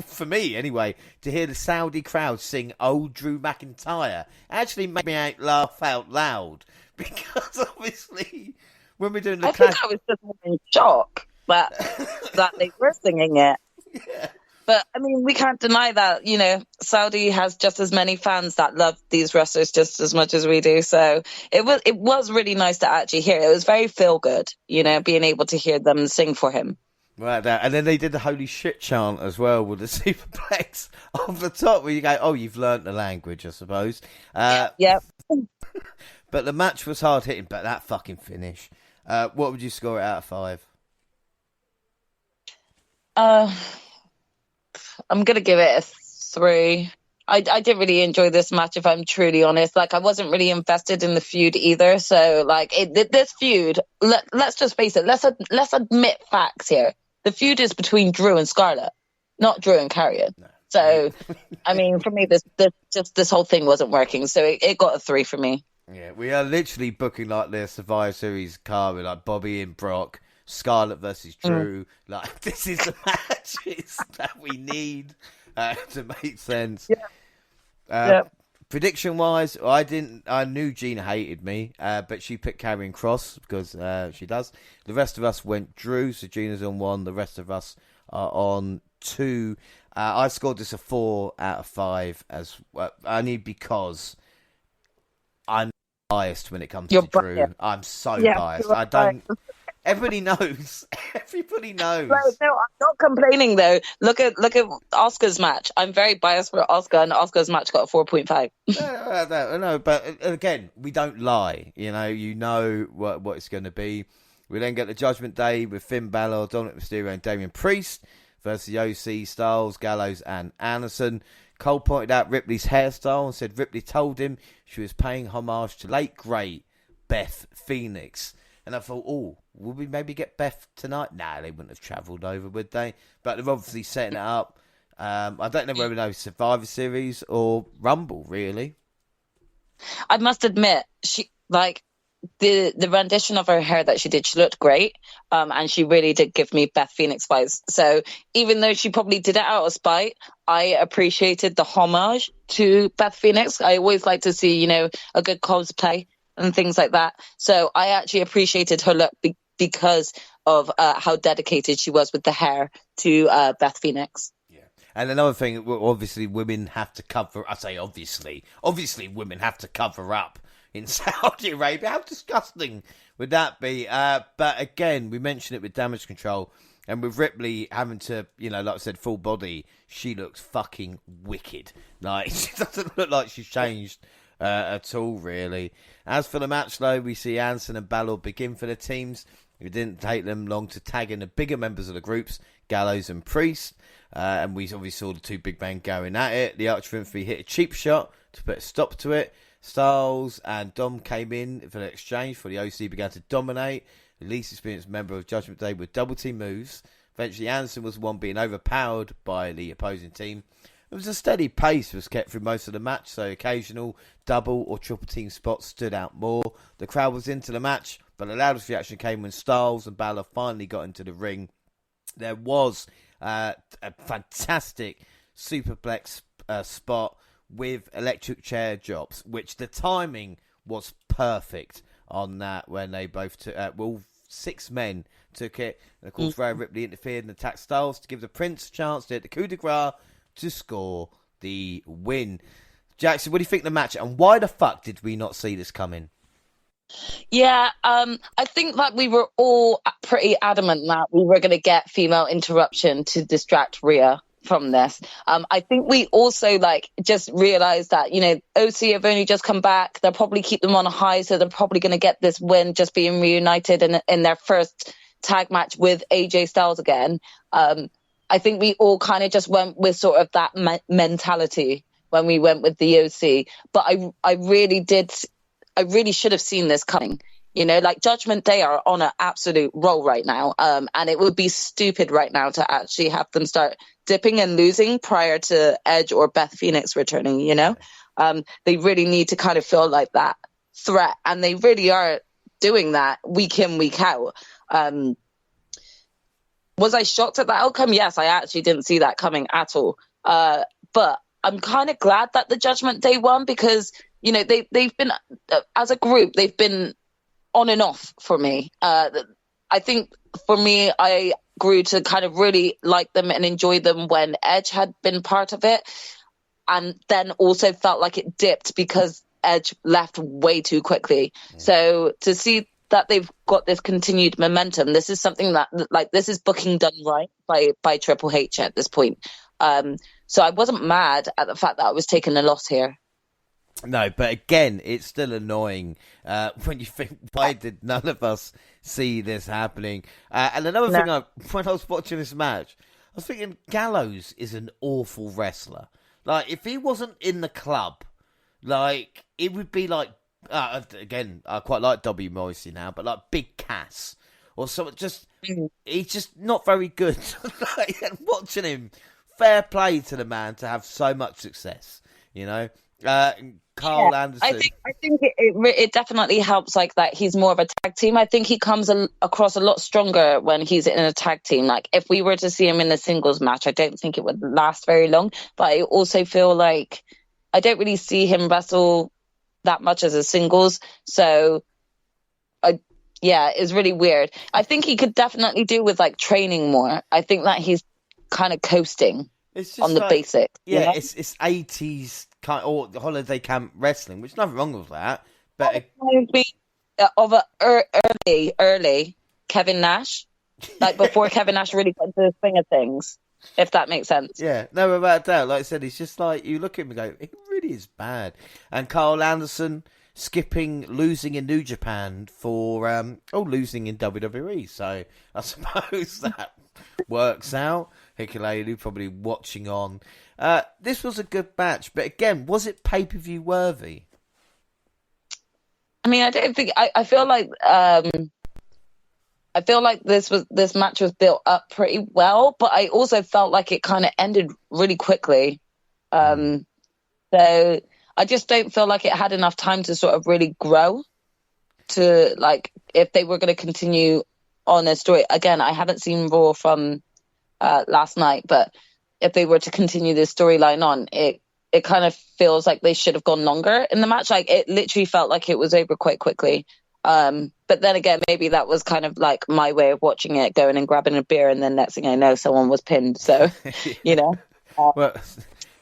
for me anyway, to hear the Saudi crowd sing "Old Drew McIntyre"? Actually made me laugh out loud, because obviously when we're doing the Clash... I think I was just in shock that they were singing it. Yeah. But, I mean, we can't deny that, you know, Saudi has just as many fans that love these wrestlers just as much as we do. So it was really nice to actually hear. It was very feel-good, you know, being able to hear them sing for him. Right there. And then they did the holy shit chant as well with the superplex off the top, where you go, oh, you've learnt the language, I suppose. Yeah. But the match was hard-hitting, but that fucking finish. What would you score it out of 5? I'm going to give it a 3. I didn't really enjoy this match, if I'm truly honest. Like, I wasn't really invested in the feud either. So, like, this feud, let's just face it, let's admit facts here. The feud is between Drew and Scarlett, not Drew and Carrion. No. So, I mean, for me, this whole thing wasn't working. So it got a 3 for me. Yeah, we are literally booking, like, the Survivor Series card with, like, Bobby and Brock, Scarlett versus Drew. Like, this is the matches that we need to make sense. Yeah. Prediction wise, I knew Gina hated me, but she picked Karrion Kross because she does. The rest of us went Drew, so Gina's on 1. The rest of us are on 2. I scored this a 4 out of 5 as well, only because I'm biased when it comes to Drew. Yeah. I'm so biased. I don't. Everybody knows. Everybody knows. No, I'm not complaining though. Look at Oscar's match. I'm very biased for Oscar, and Oscar's match got a 4.5. No, but again, we don't lie. You know what it's going to be. We then get the Judgment Day with Finn Balor, Dominic Mysterio, and Damian Priest versus Ucey, Styles, Gallows, and Anderson. Cole pointed out Ripley's hairstyle and said Ripley told him she was paying homage to late great Beth Phoenix. And I thought, will we maybe get Beth tonight? Nah, they wouldn't have travelled over, would they? But they're obviously setting it up. I don't know whether they know Survivor Series or Rumble, really. I must admit, she the rendition of her hair that she did, she looked great. And she really did give me Beth Phoenix vibes. So even though she probably did it out of spite, I appreciated the homage to Beth Phoenix. I always like to see, a good cosplay and things like that. So I actually appreciated her look because of how dedicated she was with the hair to Beth Phoenix. Yeah. And another thing, obviously women have to cover, I say obviously women have to cover up in Saudi Arabia. How disgusting would that be? But again, we mentioned it with Damage Control, and with Ripley having to, like I said, full body, she looks fucking wicked. Like, she doesn't look like she's changed at all, really. As for the match, though, we see Anderson and Balor begin for the teams. It didn't take them long to tag in the bigger members of the groups, Gallows and Priest. And we obviously saw the two big men going at it. The Arch of Infamy hit a cheap shot to put a stop to it. Styles and Dom came in for the exchange before the OC began to dominate. The least experienced member of Judgment Day with double team moves. Eventually Anderson was the one being overpowered by the opposing team. It was a steady pace was kept through most of the match, so occasional double or triple team spots stood out more. The crowd was into the match, but the loudest reaction came when Styles and Balor finally got into the ring. There was a fantastic superplex spot with electric chair drops, which the timing was perfect on that when they both took, all 6 men took it. And of course, Rhea Ripley interfered and attacked Styles to give the Prince a chance to hit the coup de grace to score the win. Jaxie, what do you think of the match, and why the fuck did we not see this coming? Yeah, I think that we were all pretty adamant that we were going to get female interruption to distract Rhea from this. I think we also just realized that, OC have only just come back. They'll probably keep them on a high, so they're probably going to get this win just being reunited in their first tag match with AJ Styles again. I think we all kind of just went with sort of that mentality when we went with the OC. But I really should have seen this coming. Judgment Day are on an absolute roll right now. And it would be stupid right now to actually have them start dipping and losing prior to Edge or Beth Phoenix returning, They really need to kind of feel like that threat. And they really are doing that week in, week out. Was I shocked at that outcome? Yes, I actually didn't see that coming at all. But I'm kind of glad that the Judgment Day won because, they've been, as a group, they've been on and off for me. I think for me, I grew to kind of really like them and enjoy them when Edge had been part of it. And then also felt like it dipped because Edge left way too quickly. Yeah. So to see that they've got this continued momentum, this is something that, this is booking done right by Triple H at this point. So I wasn't mad at the fact that I was taking a loss here. No, but again, it's still annoying when you think, why did none of us see this happening? And another thing, when I was watching this match, I was thinking Gallows is an awful wrestler. If he wasn't in the club, it would be again, I quite like W. Morrissey now, but Big Cass or something. He's just not very good. And watching him, fair play to the man to have so much success, Carl Anderson. I think it definitely helps that he's more of a tag team. I think he comes across a lot stronger when he's in a tag team. If we were to see him in a singles match, I don't think it would last very long. But I also feel like I don't really see him wrestle that much as a singles. So it's really weird. I think he could definitely do with training more. I think that he's kind of coasting on the basics. Yeah, it's 80s kind or holiday camp wrestling, which is nothing wrong with that. But of a early Kevin Nash, before Kevin Nash really got into the swing of things, if that makes sense. Yeah, no, without doubt. Like I said, it's just you look at him and go, it really is bad. And Carl Anderson losing in New Japan for losing in WWE. So I suppose that works out. Hikulelu probably watching on. This was a good match, but again, was it pay-per-view worthy? I mean, I don't think. I feel like this match was built up pretty well, but I also felt like it kind of ended really quickly. So I just don't feel like it had enough time to sort of really grow to if they were going to continue on a story. Again, I haven't seen Raw from last night, but if they were to continue this storyline on, it kind of feels like they should have gone longer in the match. It literally felt like it was over quite quickly. But then again, maybe that was kind of my way of watching it, going and grabbing a beer, and then next thing I know, someone was pinned. So, Well,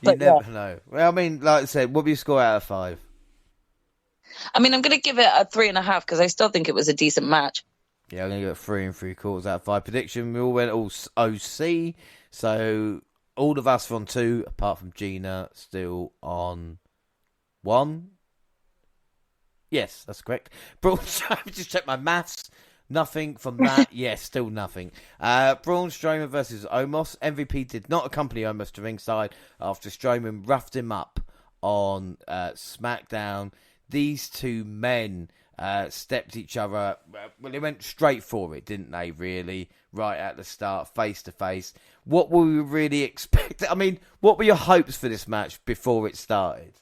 you never know. Well, I mean, like I said, what do you score out of 5? I mean, I'm going to give it a 3.5 because I still think it was a decent match. Yeah, I'm going to give it 3 3/4 out of 5. Prediction, we all went all OC. So all of us are on 2, apart from Gina, still on 1. Yes, that's correct. Just check my maths. Nothing from that. Yes, still nothing. Braun Strowman versus Omos. MVP did not accompany Omos to ringside after Strowman roughed him up on SmackDown. These two men stepped each other. Well, they went straight for it, didn't they? Really, right at the start, face to face. What were we really expecting? I mean, what were your hopes for this match before it started?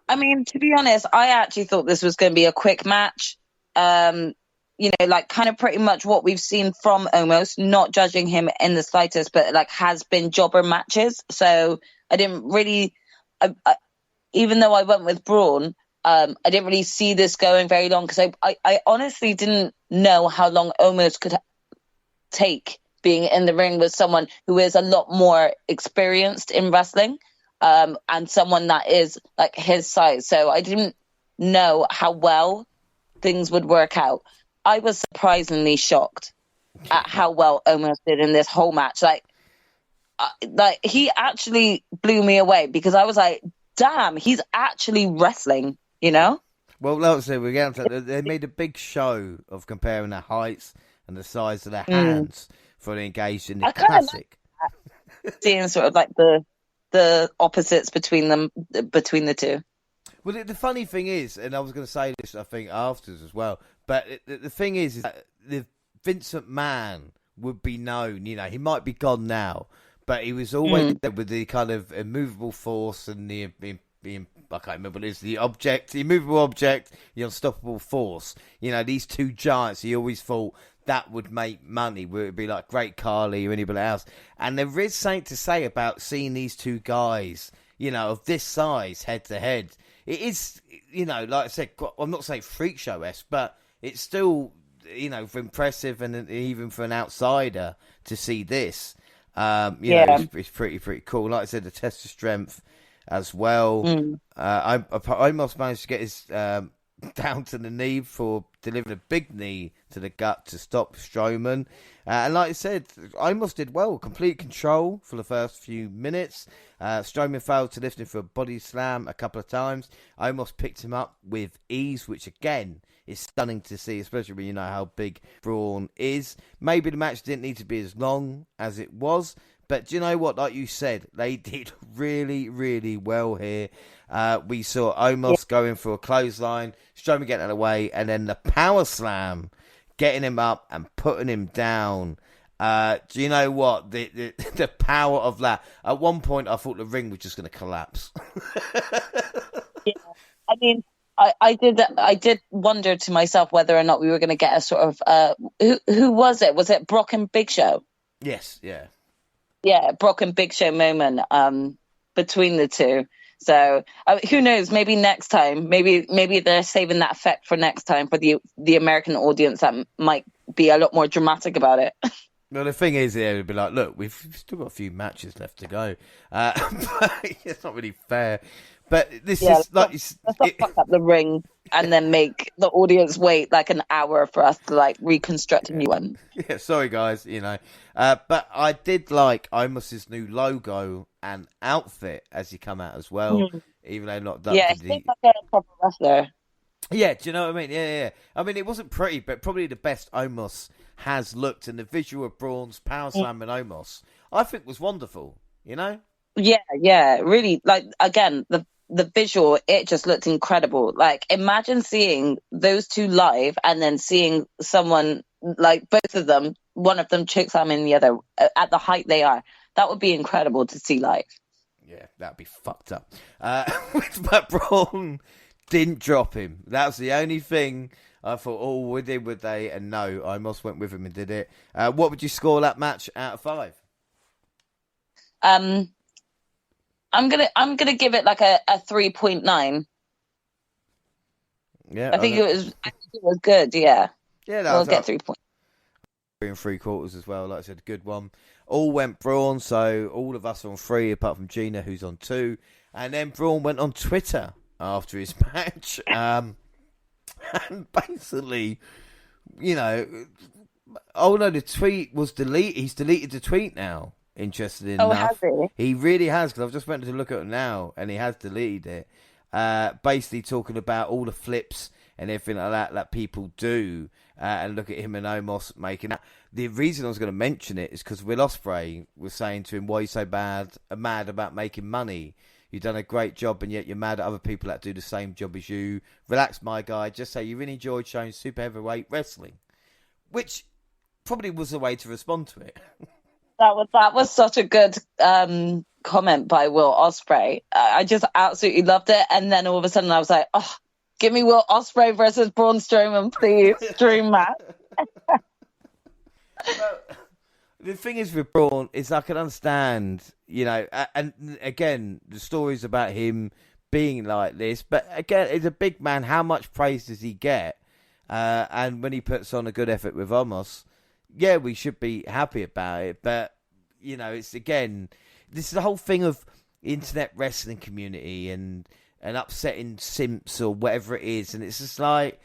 I mean, to be honest, I actually thought this was going to be a quick match. Like kind of pretty much what we've seen from Omos, not judging him in the slightest, but like has been jobber matches. So I didn't really, even though I went with Braun, I didn't really see this going very long because I honestly didn't know how long Omos could take being in the ring with someone who is a lot more experienced in wrestling. And someone that is like his size. So I didn't know how well things would work out. I was surprisingly shocked at how well Omos did in this whole match. Like he actually blew me away because I was like, damn, he's actually wrestling, you know? Well, like I said, they made a big show of comparing their heights and the size of their hands for the engaged in the classic. Like seeing sort of like the opposites between the two. Well, the funny thing is, and I was going to say this, I think, afterwards as well, but the thing is that the Vincent McMahon would be known, you know, he might be gone now, but he was always there with the kind of immovable force and the I can't remember what it is, the immovable object, the unstoppable force. You know, these two giants, he always thought that would make money, where it'd be like Great Khali or anybody else. And there is something to say about seeing these two guys, you know, of this size, head to head. It is, you know, like I said, I'm not saying freak show-esque, but it's still, you know, impressive and even for an outsider to see this. Know, it's pretty cool. Like I said, the test of strength as well. I almost managed to get his down to the knee for delivering a big knee to the gut to stop Strowman. And like I said, Omos did well. Complete control for the first few minutes. Strowman failed to lift him for a body slam a couple of times. Omos picked him up with ease, which again is stunning to see, especially when you know how big Braun is. Maybe the match didn't need to be as long as it was, but do you know what? Like you said, they did really, really well here. We saw Omos going for a clothesline, Strowman getting out of the way, and then the power slam, getting him up and putting him down. Do you know what? The power of that. At one point, I thought the ring was just going to collapse. Yeah, I mean, I did wonder to myself whether or not we were going to get a sort of who was it? Was it Brock and Big Show? Yes, yeah. Yeah, Brock and Big Show moment between the two. So who knows? Maybe next time, maybe they're saving that effect for next time for the American audience that might be a lot more dramatic about it. Well, the thing is, it would be like, look, we've still got a few matches left to go. But it's not really fair. But this is like... Let's not fuck up the ring and then make the audience wait like an hour for us to like reconstruct a new one. Yeah, sorry guys, you know. But I did like Omos's new logo and outfit as he come out as well, even though not done. Yeah, he's like a proper wrestler. Yeah, do you know what I mean? Yeah. I mean, it wasn't pretty, but probably the best Omos has looked, and the visual of Braun's power slam and Omos, I think, was wonderful. You know? Yeah, really. Like again, the visual, it just looked incredible. Like imagine seeing those two live, and then seeing someone like both of them, one of them chokeslamming the other at the height they are. That would be incredible to see live. Yeah, that'd be fucked up. But Braun didn't drop him. That was the only thing I thought, oh, would they? And no, I almost went with him and did it. What would you score that match out of 5? I'm gonna give it like a 3.9. Yeah, I think it was good. Yeah, I'll get 3 points. 3 3/4 as well. Like I said, a good one. All went Braun, so all of us are on 3, apart from Gina, who's on 2. And then Braun went on Twitter after his match, and basically, you know, oh no, the tweet was deleted. He's deleted the tweet now. Interestingly enough, has he really has, because I've just went to look at it now, and he has deleted it. Basically talking about all the flips and everything like that people do, and look at him and Omos making that. The reason I was going to mention it is because Will Ospreay was saying to him, "Why are you so mad about making money? You've done a great job, and yet you're mad at other people that do the same job as you. Relax, my guy. Just say you really enjoyed showing super heavyweight wrestling," which probably was a way to respond to it. That was such a good comment by Will Ospreay. I just absolutely loved it. And then all of a sudden I was like, oh, give me Will Ospreay versus Braun Strowman, please. Dream match. Well, the thing is with Braun is I can understand, and again, the stories about him being like this. But again, he's a big man. How much praise does he get? And when he puts on a good effort with Omos, yeah, we should be happy about it. But, it's again, this is the whole thing of internet wrestling community and upsetting simps or whatever it is. And it's just like,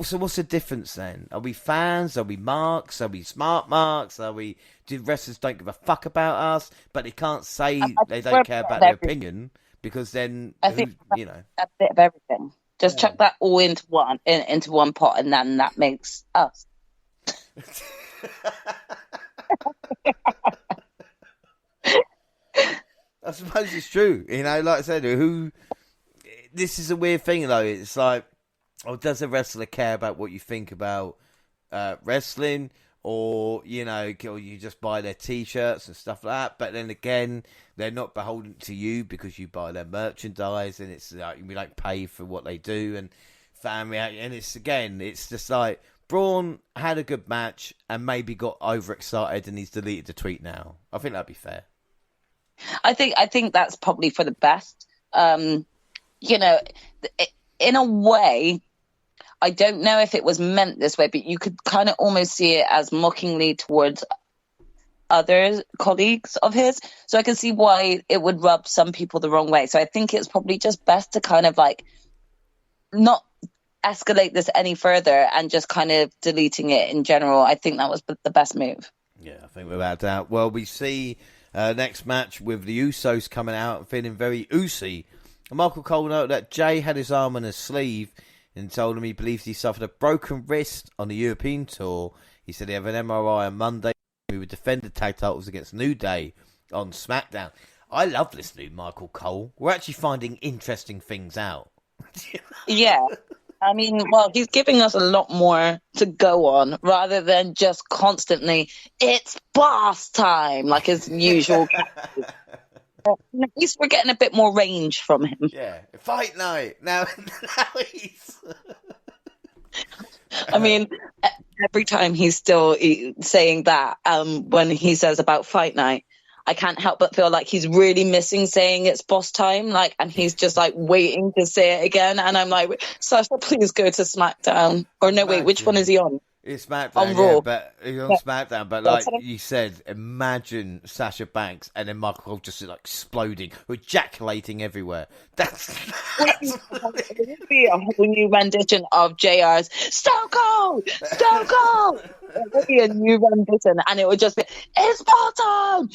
so what's the difference then? Are we fans? Are we marks? Are we smart marks? Do wrestlers don't give a fuck about us? But they can't say they don't care about their opinion because then, I think a bit of everything. Just chuck that all into one pot, and then that makes us. I suppose it's true. Like I said, this is a weird thing though. It's like, does a wrestler care about what you think about wrestling, or you just buy their t-shirts and stuff like that? But then again, they're not beholden to you because you buy their merchandise, and it's like we don't pay for what they do and family. And it's just like Braun had a good match and maybe got overexcited, and he's deleted the tweet now. I think that'd be fair. I think that's probably for the best. In a way, I don't know if it was meant this way, but you could kind of almost see it as mockingly towards other colleagues of his. So I can see why it would rub some people the wrong way. So I think it's probably just best to kind of like not escalate this any further and just kind of deleting it in general. I think that was the best move. Yeah, I think without doubt. Well, we see next match with the Usos coming out and feeling very Ucey. And Michael Cole noted that Jay had his arm on his sleeve and told him he believes he suffered a broken wrist on the European tour. He said he had an MRI on Monday. He would defend the tag titles against New Day on SmackDown. I love listening to Michael Cole. We're actually finding interesting things out. Yeah. I mean, well, he's giving us a lot more to go on rather than just constantly, it's boss time, like his usual. At least we're getting a bit more range from him. Yeah, fight night. Now he's... I mean, every time he's still saying that, when he says about fight night, I can't help but feel like he's really missing saying it's boss time, and he's just waiting to say it again. And I'm like, Sasha, please go to SmackDown. Or no, wait, which one is he on? It's SmackDown, on Raw. But he's on SmackDown. But like you said, imagine Sasha Banks and then Michael Cole just exploding, ejaculating everywhere. That's it would be a whole new rendition of JR's Stone Cold. It would be a new rendition, and it would just be, it's ball time.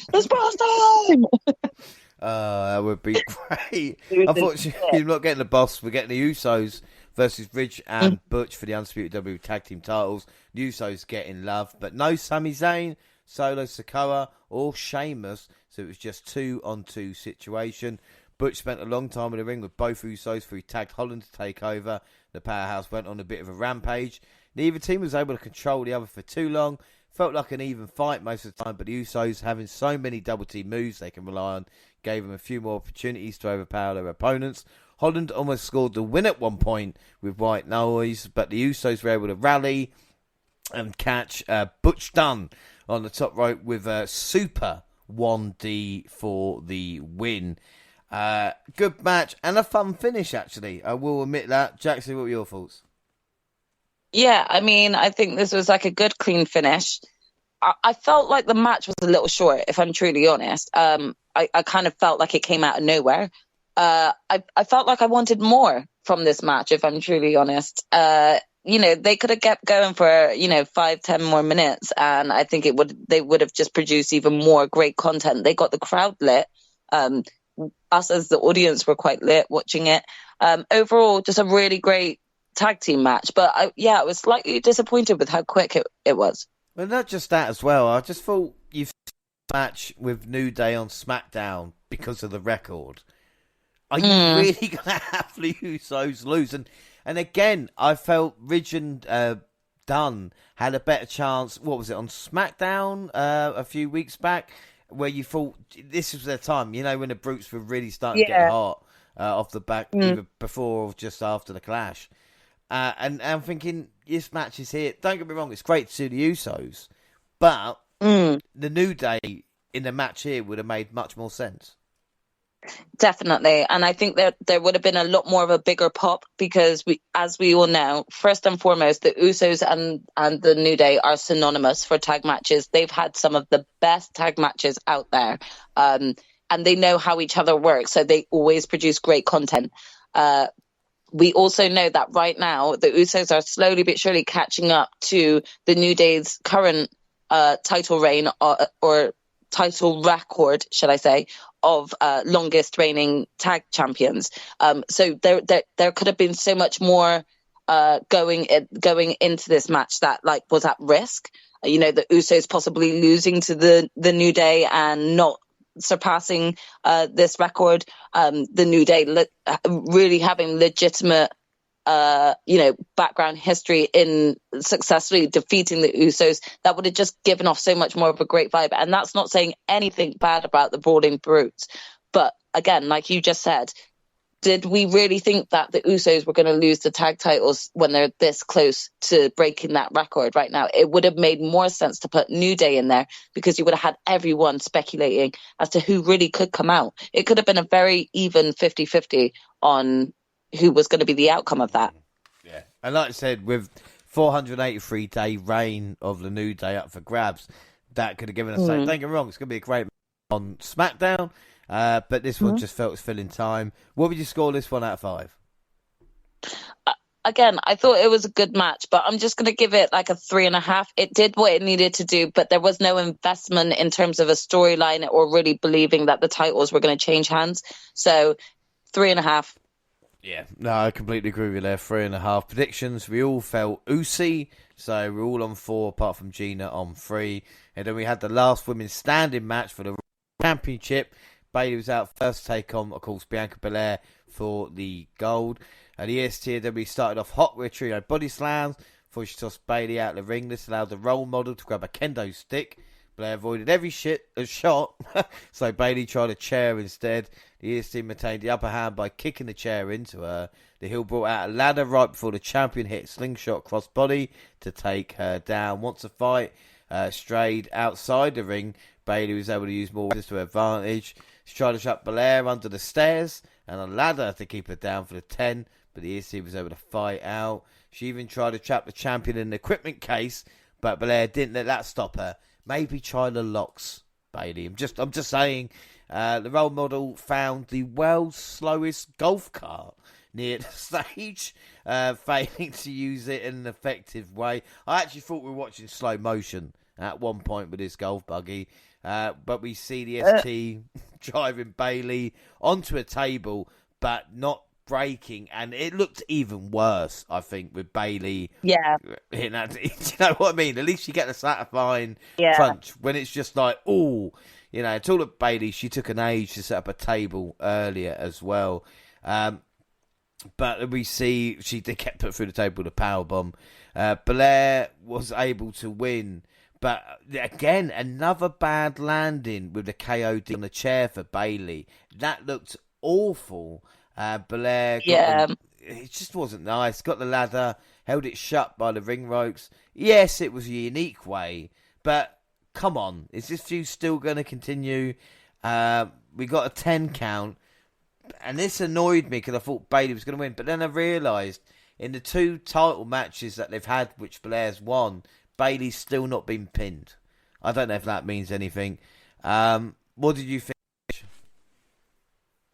That would be great. Unfortunately, you're not getting the boss. We're getting the Usos versus Ridge and Butch for the Undisputed WWE Tag Team titles. The Usos getting love, but no Sami Zayn, Solo Sikoa, or Sheamus. So it was just 2-on-2 situation. Butch spent a long time in the ring with both Usos before he tagged Holland to take over. The powerhouse went on a bit of a rampage. Neither team was able to control the other for too long. Felt like an even fight most of the time, but the Usos, having so many double team moves they can rely on, gave them a few more opportunities to overpower their opponents. Holland almost scored the win at one point with white noise, but the Usos were able to rally and catch Butch Dunn on the top rope with a super 1D for the win. Good match and a fun finish, actually. I will admit that. Jaxie, what were your thoughts? Yeah, I mean, I think this was a good, clean finish. I felt like the match was a little short, if I'm truly honest. I kind of felt like it came out of nowhere. I felt like I wanted more from this match, if I'm truly honest. They could have kept going for 5-10 more minutes, and I think they would have just produced even more great content. They got the crowd lit. Us as the audience were quite lit watching it. Overall, just a really great tag team match. But I was slightly disappointed with how quick it was. Well, not just that as well. I just thought you've seen a match with New Day on SmackDown because of the record. Are you really going to have the Usos lose? And again, I felt Ridge and Dunn had a better chance. What was it, on SmackDown a few weeks back, where you thought this was their time? You know, when the Brutes were really starting to get hot off the back, either before or just after the Clash. And I'm thinking, this match is here. Don't get me wrong, it's great to see the Usos, but the New Day in the match here would have made much more sense. Definitely. And I think that there would have been a lot more of a bigger pop because as we all know, first and foremost, the Usos and the New Day are synonymous for tag matches. They've had some of the best tag matches out there. And they know how each other work. So they always produce great content. We also know that right now, the Usos are slowly but surely catching up to the New Day's current title reign or title record, should I say, of longest reigning tag champions. So there could have been so much more going into this match that was at risk. You know, the Usos possibly losing to the New Day and not surpassing this record. The New Day really having legitimate background history in successfully defeating the Usos. That would have just given off so much more of a great vibe. And that's not saying anything bad about the Brawling Brutes. But again, like you just said, did we really think that the Usos were going to lose the tag titles when they're this close to breaking that record right now? It would have made more sense to put New Day in there because you would have had everyone speculating as to who really could come out. It could have been a very even 50-50 on who was going to be the outcome of that. Yeah. And like I said, with 483-day reign of the New Day up for grabs, that could have given us don't get me wrong, it's going to be a great match on SmackDown, but this one just felt it was filling time. What would you score this one out of 5? Again, I thought it was a good match, but I'm just going to give it like a 3.5. It did what it needed to do, but there was no investment in terms of a storyline or really believing that the titles were going to change hands. So 3.5. Yeah, no, I completely agree with you there. 3.5 predictions. We all felt Ucey, so we're all on 4, apart from Gina on 3. And then we had the last women's standing match for the championship. Bayley was out first, take on, of course, Bianca Belair for the gold. At the EST, then we started off hot with a trio body slams before she tossed Bayley out of the ring. This allowed the role model to grab a kendo stick. Blair avoided every shot, so Bayley tried a chair instead. The ES team maintained the upper hand by kicking the chair into her. The heel brought out a ladder right before the champion hit slingshot crossbody to take her down. Once the fight strayed outside the ring, Bayley was able to use more resistance to her advantage. She tried to shut Belair under the stairs and a ladder to keep her down for the 10, but the ES team was able to fight out. She even tried to trap the champion in an equipment case, but Belair didn't let that stop her. Maybe try the locks, Bayley. I'm just saying. The role model found the world's slowest golf cart near the stage, failing to use it in an effective way. I actually thought we were watching slow motion at one point with this golf buggy, but we see the ST driving Bayley onto a table, but not breaking, and it looked even worse, I think, with Bayley hitting that. Do you know what I mean? At least you get the satisfying crunch when it's just like, oh, you know, it's all at Bayley. She took an age to set up a table earlier as well. But we see she kept put through the table with a powerbomb. Belair was able to win, but again, another bad landing with the KOD on the chair for Bayley. That looked awful. Belair, it just wasn't nice. Got the ladder, held it shut by the ring ropes. Yes, it was a unique way, but come on, is this feud still going to continue? We got a 10 count, and this annoyed me because I thought Bayley was going to win, but then I realised in the 2 title matches that they've had, which Belair's won, Bayley's still not been pinned. I don't know if that means anything. What did you think?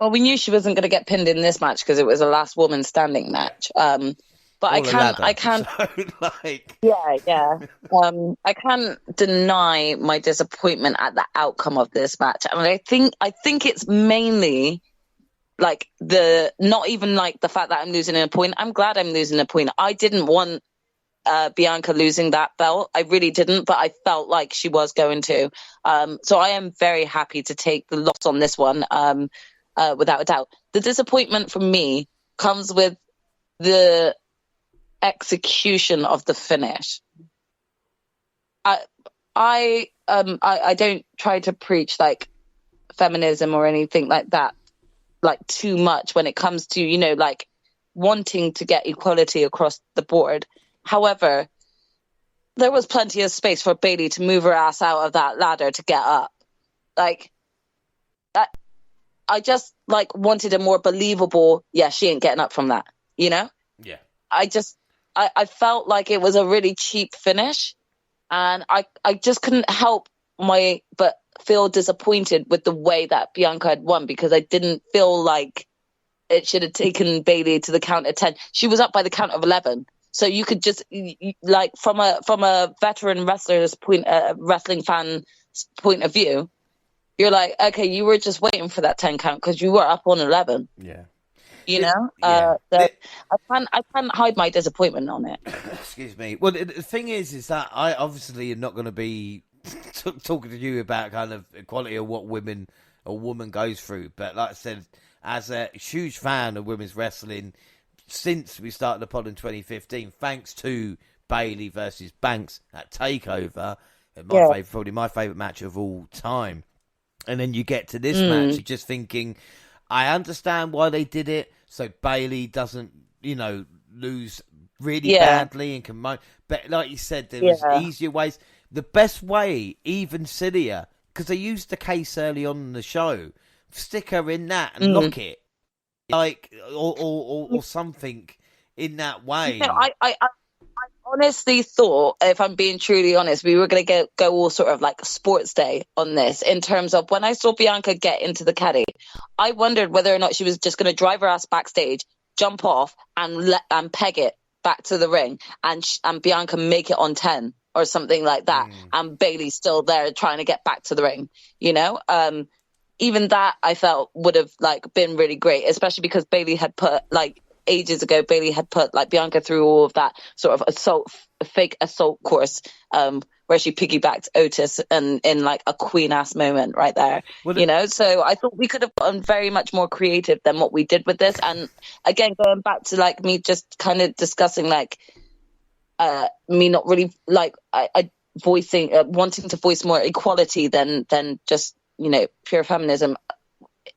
Well, we knew she wasn't going to get pinned in this match because it was a last woman standing match. But I can't. So, I can't deny my disappointment at the outcome of this match. I mean, I think it's mainly like not even like the fact that I'm losing a point. I'm glad I'm losing a point. I didn't want Bianca losing that belt. I really didn't, but I felt like she was going to. So I am very happy to take the loss on this one, without a doubt. The disappointment for me comes with the execution of the finish. I don't try to preach like feminism or anything like that, like too much when it comes to, you know, like wanting to get equality across the board. However, there was plenty of space for Bayley to move her ass out of that ladder to get up. Like, I just like wanted a more believable, yeah, she ain't getting up from that, you know? Yeah. I felt like it was a really cheap finish, and I just couldn't help but feel disappointed with the way that Bianca had won, because I didn't feel like it should have taken Bayley to the count of 10. She was up by the count of 11. So you could just, like, from a veteran wrestler's wrestling fan point of view, you're like, okay, you were just waiting for that 10 count because you were up on 11. Yeah. You know? I can't hide my disappointment on it. Excuse me. Well, the thing is that I obviously am not going to be talking to you about kind of equality or what a woman goes through. But like I said, as a huge fan of women's wrestling, since we started the pod in 2015, thanks to Bayley versus Banks at TakeOver, probably my favourite match of all time. And then you get to this match, you're just thinking, I understand why they did it, so Bayley doesn't, you know, lose really badly and can but like you said, there was easier ways. The best way, even sillier, because they used the case early on in the show, stick her in that and lock it. Like, or something in that way. You know, I honestly thought, if I'm being truly honest, we were going to go all sort of like sports day on this, in terms of when I saw Bianca get into the caddy, I wondered whether or not she was just going to drive her ass backstage, jump off, and peg it back to the ring, and Bianca make it on 10 or something like that, and Bayley's still there trying to get back to the ring, you know? Even that I felt would have like been really great, especially because Bayley had put like ages ago, like Bianca through all of that sort of fake assault course, where she piggybacked Otis and in like a queen ass moment right there, you know? So I thought we could have gotten very much more creative than what we did with this. And again, going back to like me just kind of discussing like, me not really like, I voicing, wanting to voice more equality than just, you know, pure feminism.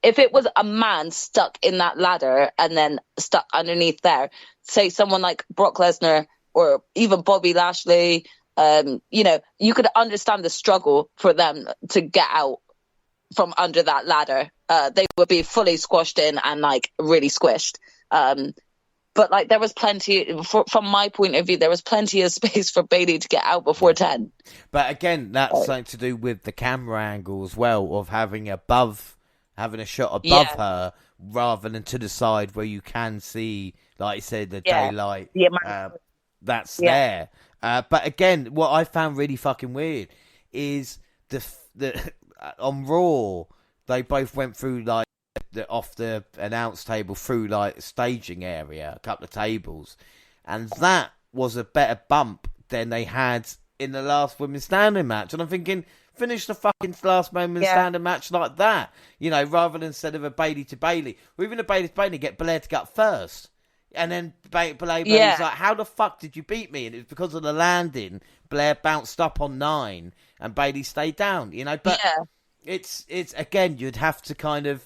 If it was a man stuck in that ladder and then stuck underneath there, say someone like Brock Lesnar or even Bobby Lashley, you know, you could understand the struggle for them to get out from under that ladder. They would be fully squashed in and like really squished. But like there was plenty, from my point of view, there was plenty of space for Bayley to get out before 10. But again, that's something to do with the camera angle as well, of having a shot above her rather than to the side where you can see, like you said, the daylight. That's there. But again, what I found really fucking weird is the on Raw, they both went through like off the announce table through like staging area, a couple of tables, and that was a better bump than they had in the last women's standing match. And I'm thinking, finish the fucking last women's standing match like that, you know, rather than instead of a Bayley to Bayley, or even a Bayley to Bayley, get Belair to get up first. And then Bayley's like, how the fuck did you beat me? And it was because of the landing. Blair bounced up on 9 and Bayley stayed down, you know. But it's again, you'd have to kind of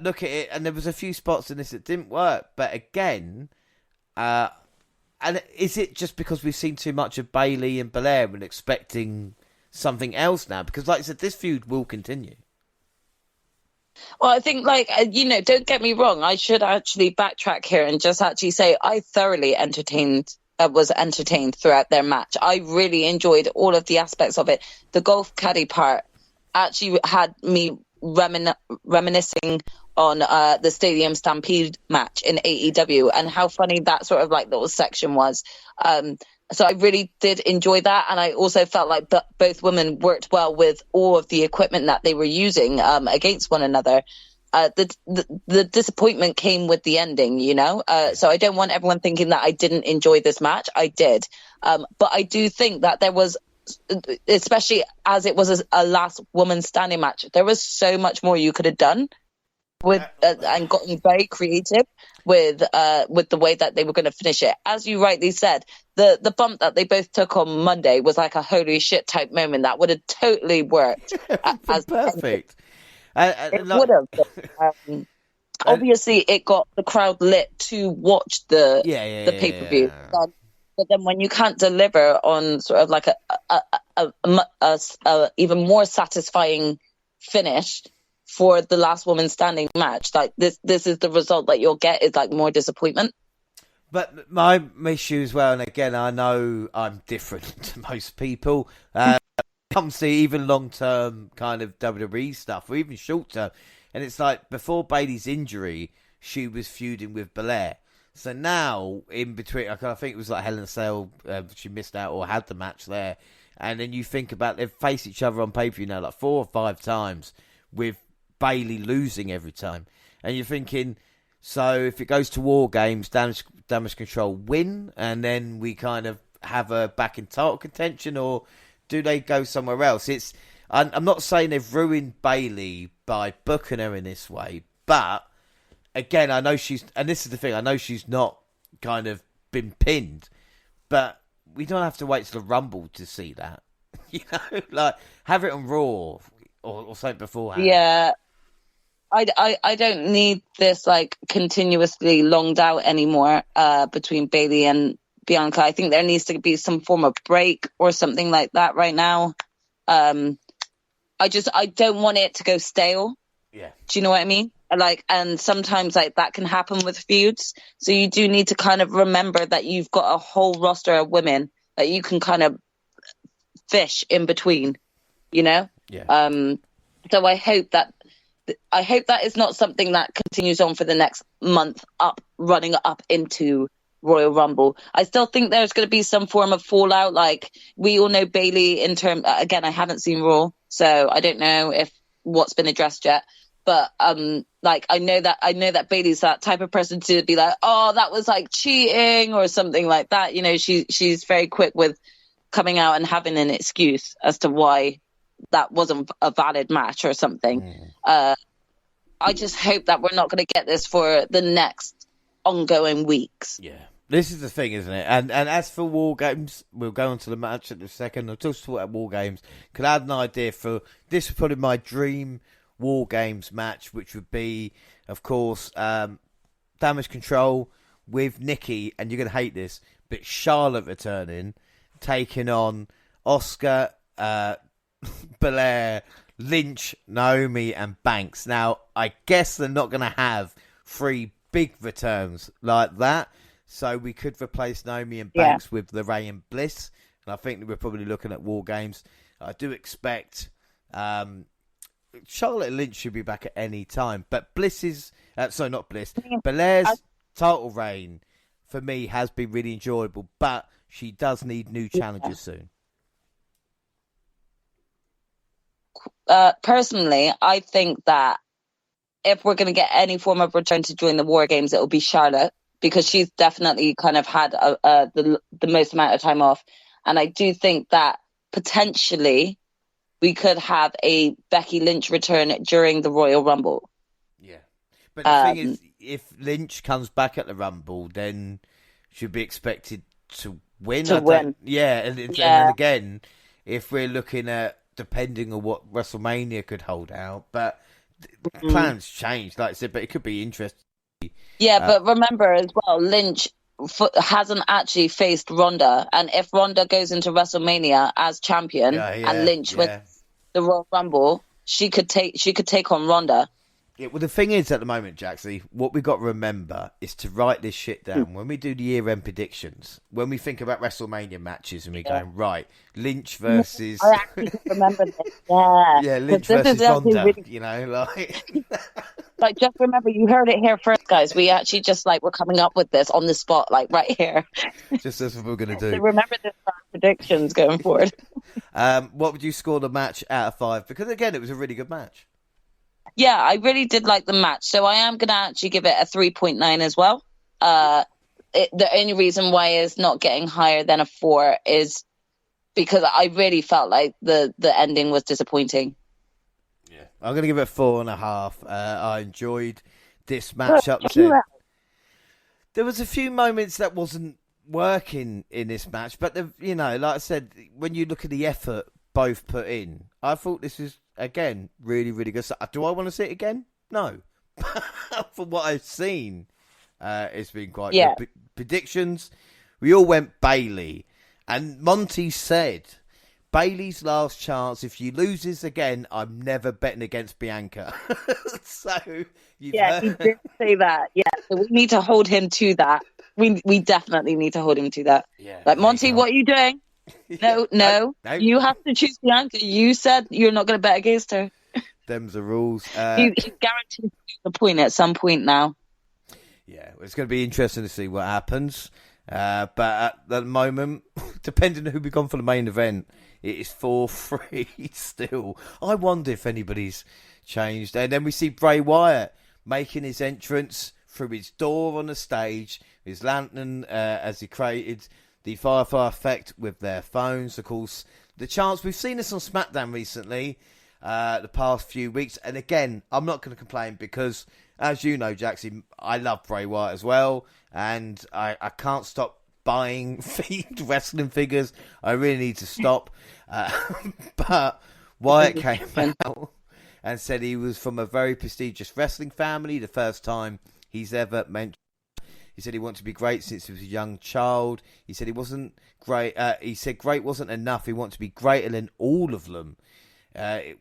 look at it. And there was a few spots in this that didn't work. But again, and is it just because we've seen too much of Bayley and Belair and expecting something else now? Because like I said, this feud will continue. Well, I think, like, you know, don't get me wrong. I should actually backtrack here and just actually say I thoroughly was entertained throughout their match. I really enjoyed all of the aspects of it. The golf caddy part actually had me reminiscing on the Stadium Stampede match in AEW and how funny that sort of like little section was. So I really did enjoy that. And I also felt like both women worked well with all of the equipment that they were using against one another. the disappointment came with the ending, you know? So I don't want everyone thinking that I didn't enjoy this match. I did. But I do think that there was, especially as it was a last woman standing match, there was so much more you could have done with and gotten very creative with the way that they were going to finish it. As you rightly said, the bump that they both took on Monday was like a holy shit type moment that would have totally worked. As perfect. It would have. Obviously, it got the crowd lit to watch the pay-per-view. Yeah. But then when you can't deliver on sort of like a even more satisfying finish for the last woman standing match, like this is the result that you'll get, is like more disappointment. But my issue as well, and again, I know I'm different to most people, when it comes to even long-term kind of WWE stuff, or even short-term, and it's like, before Bayley's injury, she was feuding with Belair. So now, in between, I think it was like Hell in a Cell, she missed out or had the match there, and then you think about, they've faced each other on pay-per-view now like 4 or 5 times, with Bayley losing every time. And you're thinking, so if it goes to War Games, Damage Control win, and then we kind of have her back in title contention, or do they go somewhere else? I'm not saying they've ruined Bayley by booking her in this way, but again, I know and this is the thing, I know she's not kind of been pinned, but we don't have to wait till the Rumble to see that. You know, like, have it on Raw or something beforehand. Yeah. I don't need this like continuously longed out anymore between Bayley and Bianca. I think there needs to be some form of break or something like that right now. I don't want it to go stale. Yeah. Do you know what I mean? Like, and sometimes like that can happen with feuds. So you do need to kind of remember that you've got a whole roster of women that you can kind of fish in between, you know? Yeah. So I hope that is not something that continues on for the next month, running up into Royal Rumble. I still think there's going to be some form of fallout. Like, we all know Bayley again, I haven't seen Raw, so I don't know if what's been addressed yet. But like, I know that Bayley's that type of person to be like, oh, that was like cheating or something like that. You know, she's very quick with coming out and having an excuse as to why that wasn't a valid match or something. I just hope that we're not going to get this for the next ongoing weeks. Yeah. This is the thing, isn't it? And as for War Games, we'll go on to the match in a second. I'll just talk about War Games. Could I have an idea for this? Would probably my dream War Games match, which would be, of course, Damage Control with Nikki, and you're going to hate this, but Charlotte returning, taking on Asuka, Belair, Lynch, Naomi, and Banks. Now, I guess they're not going to have 3 big returns like that, so we could replace Naomi and Banks with Lorraine and Bliss, and I think that we're probably looking at War Games. I do expect Charlotte and Lynch should be back at any time, but Belair's title reign, for me, has been really enjoyable, but she does need new challenges soon. Personally, I think that if we're going to get any form of return to join the War Games, it will be Charlotte, because she's definitely kind of had the most amount of time off. And I do think that potentially we could have a Becky Lynch return during the Royal Rumble. Yeah. But the thing is, if Lynch comes back at the Rumble, then she'll be expected to win. Yeah. And then again, if we're looking at, depending on what WrestleMania could hold out, but plans change, like I said, but it could be interesting. Yeah, but remember as well, Lynch hasn't actually faced Ronda, and if Ronda goes into WrestleMania as champion and Lynch wins the Royal Rumble, she could take on Ronda. Yeah, well, the thing is, at the moment, Jaxie, what we've got to remember is to write this shit down. When we do the year-end predictions, when we think about WrestleMania matches, and we're going, right, Lynch versus... I actually remember this, yeah. Yeah, Lynch versus Ronda, really... you know, like... Like, just remember, you heard it here first, guys. We actually just, like, we're coming up with this on the spot, like, right here. Just that's what we're going to do. So remember this for our predictions going forward. What would you score the match out of 5? Because, again, it was a really good match. Yeah, I really did like the match. So I am going to actually give it a 3.9 as well. The only reason why it's not getting higher than a 4 is because I really felt like the ending was disappointing. Yeah, I'm going to give it a 4.5. I enjoyed this matchup. Like I said, there was a few moments that wasn't working in this match, but like I said, when you look at the effort both put in, I thought this was again really, really good. So, do I want to see it again? No. From what I've seen, it's been quite good. Predictions, we all went Bailey, and Monty said Bailey's last chance. If she loses again, I'm never betting against Bianca. So he did say that. Yeah, so we need to hold him to that. We definitely need to hold him to that. Yeah, like Monty, what are you doing? No, no, you have to choose Bianca. You said you're not going to bet against her. Them's the rules. He's guaranteed the point at some point now. Yeah, it's going to be interesting to see what happens. But at the moment, depending on who we gone for the main event, it is 4-3 still. I wonder if anybody's changed. And then we see Bray Wyatt making his entrance through his door on the stage, his lantern, as he created the Firefly effect with their phones. Of course, the chance, we've seen this on SmackDown recently, the past few weeks. And again, I'm not going to complain because, as you know, Jaxie, I love Bray Wyatt as well. And I can't stop buying themed wrestling figures. I really need to stop. But Wyatt came out and said he was from a very prestigious wrestling family. The first time he's ever mentioned. He said he wanted to be great since he was a young child. He said he wasn't great. He said great wasn't enough. He wanted to be greater than all of them.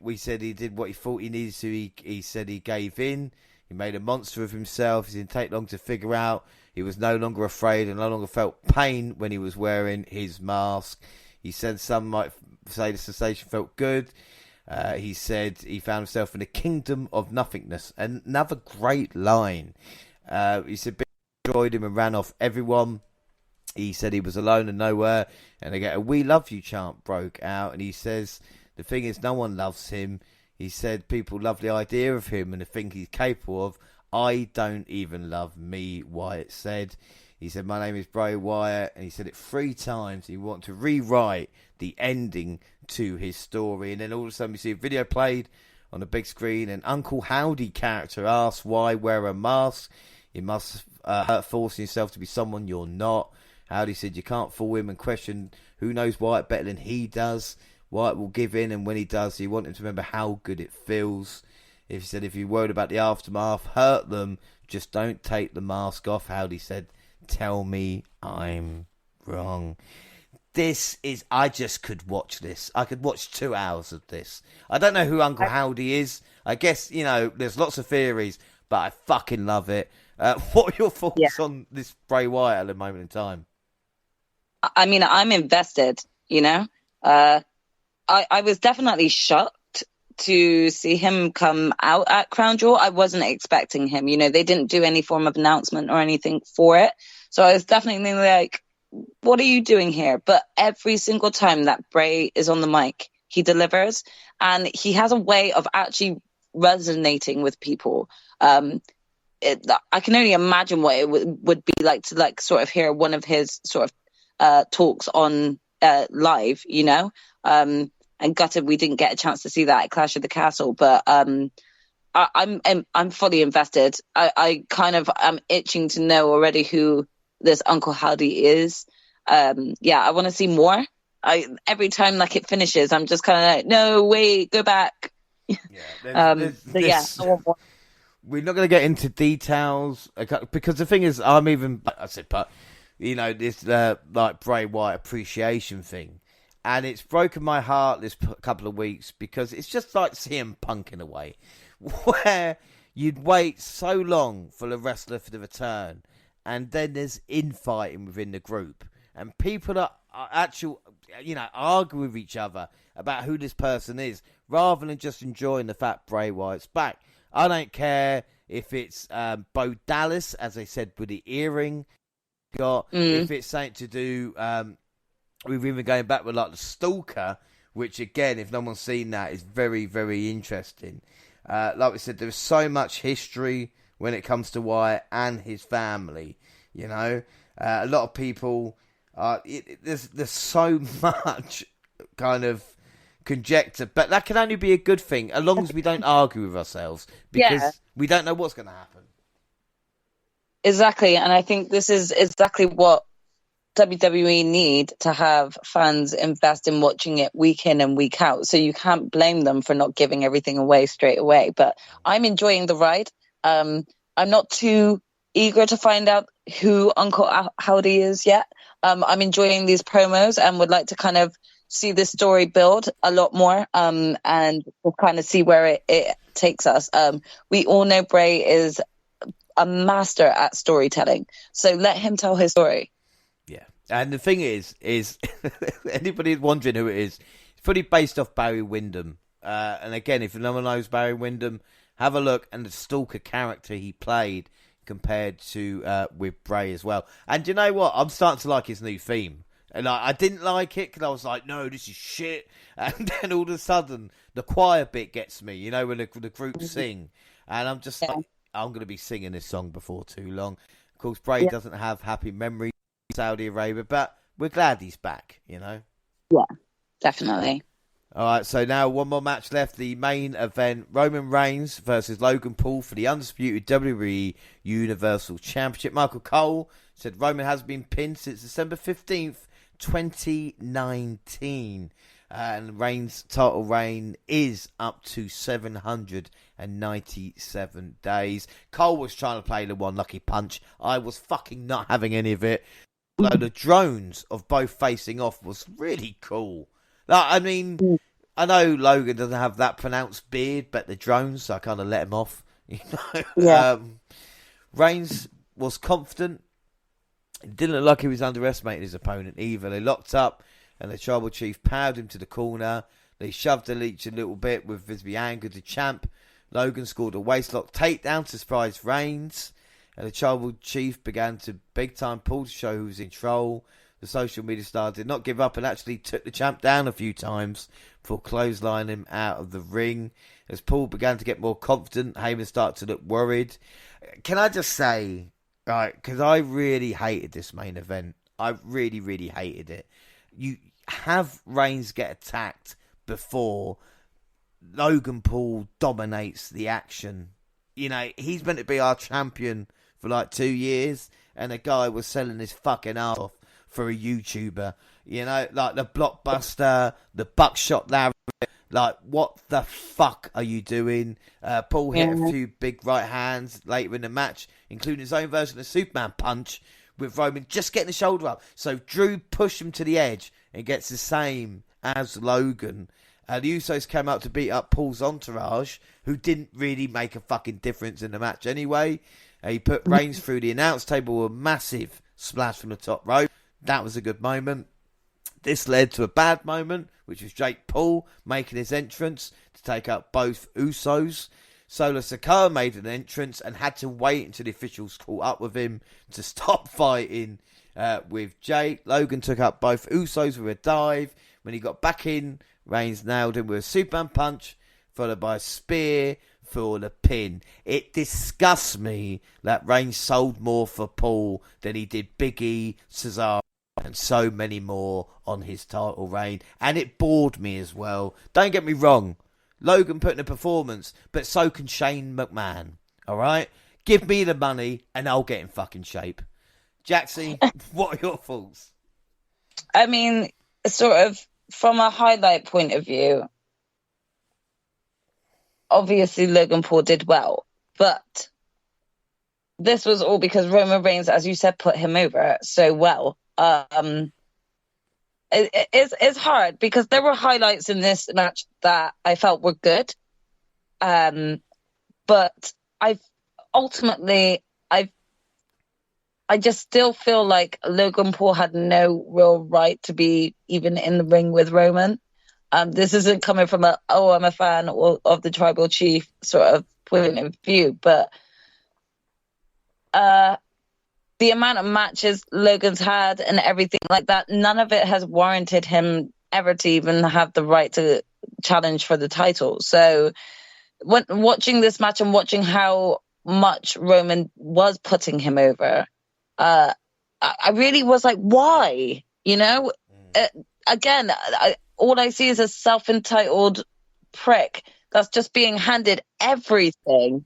We said he did what he thought he needed to. He said he gave in. He made a monster of himself. It didn't take long to figure out. He was no longer afraid and no longer felt pain when he was wearing his mask. He said some might say the sensation felt good. He said he found himself in a kingdom of nothingness. Another great line. He said enjoyed him and ran off everyone. He said he was alone and nowhere. And they get a "We love you" chant broke out. And he says the thing is no one loves him. He said people love the idea of him and the thing he's capable of. I don't even love me, Wyatt said. He said, my name is Bray Wyatt. And he said it 3 times. He wanted to rewrite the ending to his story. And then all of a sudden we see a video played on the big screen. An Uncle Howdy character asks, why wear a mask? You must hurt forcing yourself to be someone you're not. Howdy said you can't fool him and question who knows Wyatt better than he does. Wyatt will give in, and when he does, you want him to remember how good it feels. If he said, if you're worried about the aftermath, hurt them. Just don't take the mask off. Howdy said, tell me I'm wrong. This is, I just could watch this. I could watch 2 hours of this. I don't know who Uncle Howdy is. I guess, there's lots of theories, but I fucking love it. What are your thoughts on this Bray Wyatt at the moment in time? I mean, I'm invested, I was definitely shocked to see him come out at Crown Jewel. I wasn't expecting him. They didn't do any form of announcement or anything for it. So I was definitely like, what are you doing here? But every single time that Bray is on the mic, he delivers. And he has a way of actually resonating with people. I can only imagine what it would be like to sort of hear one of his sort of talks on live, and gutted we didn't get a chance to see that at Clash of the Castle, but I'm fully invested. I kind of am itching to know already who this Uncle Howdy is. I want to see more. Every time it finishes, I'm just kind of like, no, wait, go back. I want more. We're not going to get into details because the thing is, this Bray Wyatt appreciation thing. And it's broken my heart this couple of weeks because it's just like CM Punk in a way, where you'd wait so long for the wrestler for the return, and then there's infighting within the group, and people are argue with each other about who this person is, rather than just enjoying the fact Bray Wyatt's back. I don't care if it's Bo Dallas, as I said, with the earring, if it's something to do. We've even going back with the Stalker, which again, if no one's seen that, is very, very interesting. Like we said, there's so much history when it comes to Wyatt and his family. You know, a lot of people. There's so much kind of conjecture, but that can only be a good thing as long as we don't argue with ourselves, because we don't know what's going to happen. Exactly, and I think this is exactly what WWE need to have fans invest in watching it week in and week out. So you can't blame them for not giving everything away straight away. But I'm enjoying the ride. I'm not too eager to find out who Uncle Howdy is yet. I'm enjoying these promos and would like to kind of see this story build a lot more, and we'll kind of see where it takes us. We all know Bray is a master at storytelling, so let him tell his story. Yeah, and the thing is anybody wondering who it is, it's fully based off Barry Windham. And again, if no one knows Barry Windham, have a look and the Stalker character he played compared to with Bray as well. And you know what? I'm starting to like his new theme. And I didn't like it because I was like, no, this is shit. And then all of a sudden, the choir bit gets me, you know, when the group sing. And I'm just like, I'm going to be singing this song before too long. Of course, Bray doesn't have happy memories in Saudi Arabia, but we're glad he's back, you know? Yeah, definitely. All right, so now one more match left. The main event, Roman Reigns versus Logan Paul for the undisputed WWE Universal Championship. Michael Cole said Roman has been pinned since December 15th, 2019. And Reigns' title reign is up to 797 days. Cole was trying to play the one lucky punch. I was fucking not having any of it. Although the drones of both facing off was really cool. I mean, I know Logan doesn't have that pronounced beard, but the drones, so I kind of let him off. You know? Yeah. Reigns was confident. It didn't look like he was underestimating his opponent either. They locked up, and the Tribal Chief powered him to the corner. They shoved the leech a little bit with Visby angered the champ. Logan scored a waistlock takedown to surprise Reigns, and the Tribal Chief began to big-time pull to show who was in control. The social media star did not give up and actually took the champ down a few times before clotheslining him out of the ring. As Paul began to get more confident, Heyman started to look worried. Can I just say, right, because I really hated this main event. I really, really hated it. You have Reigns get attacked before Logan Paul dominates the action. You know, he's meant to be our champion for like 2 years, and the guy was selling his fucking ass off for a YouTuber. You know, like the Blockbuster, the Buckshot Larry. Like, what the fuck are you doing? Paul hit a few big right hands later in the match, including his own version of Superman Punch, with Roman just getting the shoulder up. So Drew pushed him to the edge and gets the same as Logan. The Usos came out to beat up Paul's entourage, who didn't really make a fucking difference in the match anyway. He put Reigns through the announce table with a massive splash from the top rope. That was a good moment. This led to a bad moment, which was Jake Paul making his entrance to take out both Usos. Solo Sikoa made an entrance and had to wait until the officials caught up with him to stop fighting with Jake. Logan took up both Usos with a dive. When he got back in, Reigns nailed him with a Superman Punch, followed by a spear for the pin. It disgusts me that Reigns sold more for Paul than he did Big E, Cesaro, and so many more on his title reign. And it bored me as well. Don't get me wrong. Logan put in a performance, but so can Shane McMahon. Alright? Give me the money and I'll get in fucking shape. Jaxie, what are your thoughts? I mean, sort of from a highlight point of view, obviously Logan Paul did well, but this was all because Roman Reigns, as you said, put him over so well. It's hard because there were highlights in this match that I felt were good, but I just still feel like Logan Paul had no real right to be even in the ring with Roman. This isn't coming from I'm a fan of the Tribal Chief sort of point of view, but the amount of matches Logan's had and everything like that, none of it has warranted him ever to even have the right to challenge for the title. So when watching this match and watching how much Roman was putting him over, I really was like, why? Again, all I see is a self-entitled prick that's just being handed everything,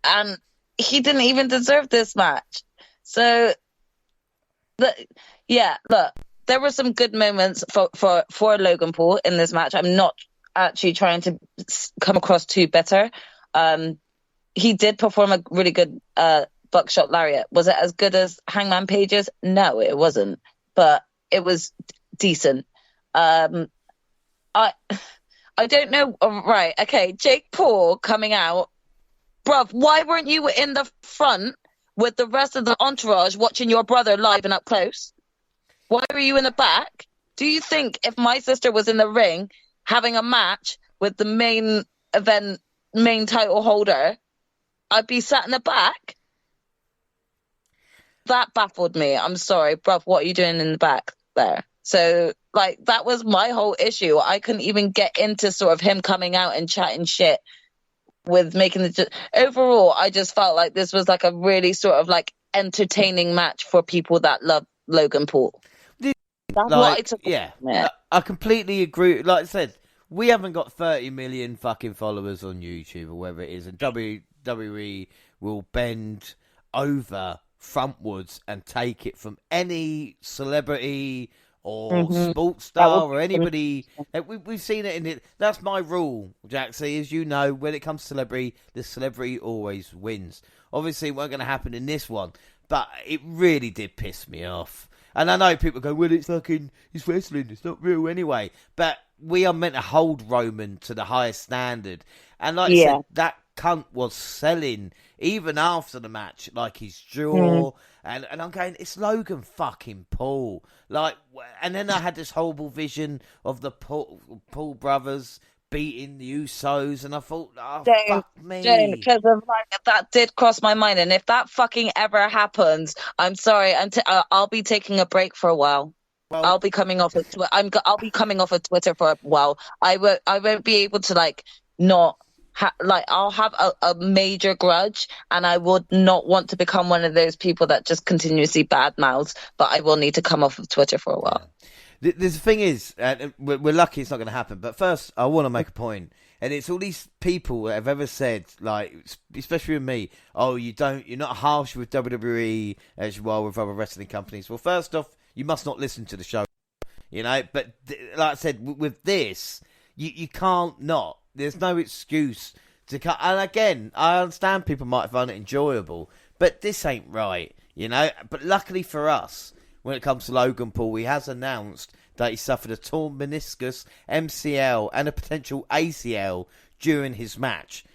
and he didn't even deserve this match. So, look, there were some good moments for Logan Paul in this match. I'm not actually trying to come across too bitter. He did perform a really good buckshot lariat. Was it as good as Hangman Page's? No, it wasn't, but it was decent. I don't know. Right, okay, Jake Paul coming out. Bruv, why weren't you in the front with the rest of the entourage watching your brother live and up close? Why were you in the back? Do you think if my sister was in the ring having a match with the main title holder, I'd be sat in the back? That baffled me. I'm sorry, bruv, what are you doing in the back there? So, that was my whole issue. I couldn't even get into sort of him coming out and chatting shit with making overall, I just felt like this was a really sort of entertaining match for people that love Logan Paul. That's what I took. Yeah, I completely agree. Like I said, we haven't got 30 million fucking followers on YouTube or whatever it is, and WWE will bend over frontwards and take it from any celebrity or sports star or anybody. We've seen it in it. That's my rule, Jaxie, as you know, when it comes to celebrity, the celebrity always wins. Obviously, it wasn't going to happen in this one, but it really did piss me off. And I know people go, well, it's wrestling, it's not real anyway. But we are meant to hold Roman to the highest standard. And I said, that cunt was selling even after the match, his jaw. And I'm going, it's Logan fucking Paul. And then I had this horrible vision of the Paul brothers beating the Usos, and I thought, fuck me. Because of that did cross my mind, and if that fucking ever happens, I'm sorry, I'll be taking a break for a while. Well, I'll be coming off of I'll be coming off of Twitter for a while. I won't be able to not. I'll have a major grudge, and I would not want to become one of those people that just continuously badmouths, but I will need to come off of Twitter for a while. The thing is, we're lucky it's not going to happen, but first I want to make a point, and it's all these people that have ever said, especially with me, you're not harsh with WWE as you are with other wrestling companies. Well, first off, you must not listen to the show, but like I said, with this, you can't not. There's no excuse to cut. And again, I understand people might find it enjoyable, but this ain't right, But luckily for us, when it comes to Logan Paul, he has announced that he suffered a torn meniscus, MCL, and a potential ACL during his match.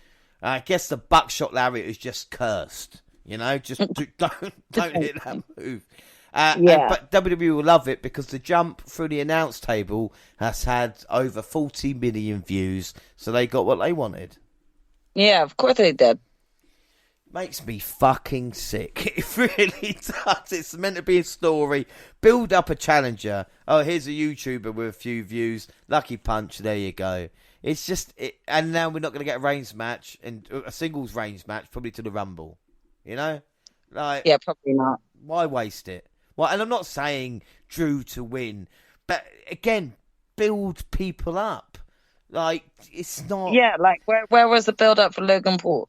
I guess the buckshot lariat is just cursed, Just don't hit that move. But WWE will love it because the jump through the announce table has had over 40 million views, so they got what they wanted. Yeah, of course they did. Makes me fucking sick. It really does. It's meant to be a story. Build up a challenger. Oh, here's a YouTuber with a few views. Lucky punch. There you go. It's just... And now we're not going to get a reigns match, and a singles reigns match, probably to the Rumble. Yeah, probably not. Why waste it? Well, and I'm not saying Drew to win, but again, build people up. It's not. Yeah, where was the build up for Logan Paul?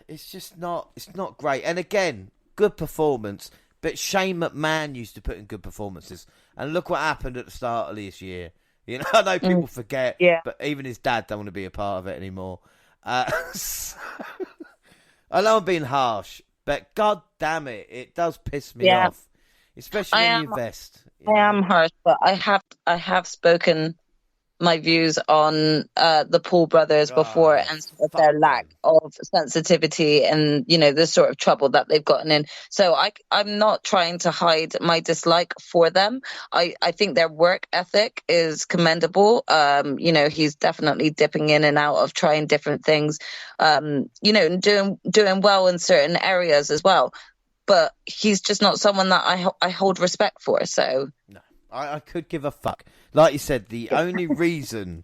It's just not. It's not great. And again, good performance, but Shane McMahon used to put in good performances, and look what happened at the start of this year. I know people forget, but even his dad don't want to be a part of it anymore. I know I'm being harsh, but god damn it, it does piss me off. Especially when you invest. I am harsh, but I have spoken my views on the Paul brothers before, and sort of their lack of sensitivity and the sort of trouble that they've gotten in. So I'm not trying to hide my dislike for them. I think their work ethic is commendable. He's definitely dipping in and out of trying different things. And doing well in certain areas as well. But he's just not someone that I hold respect for. So no, I could give a fuck. Like you said, the only reason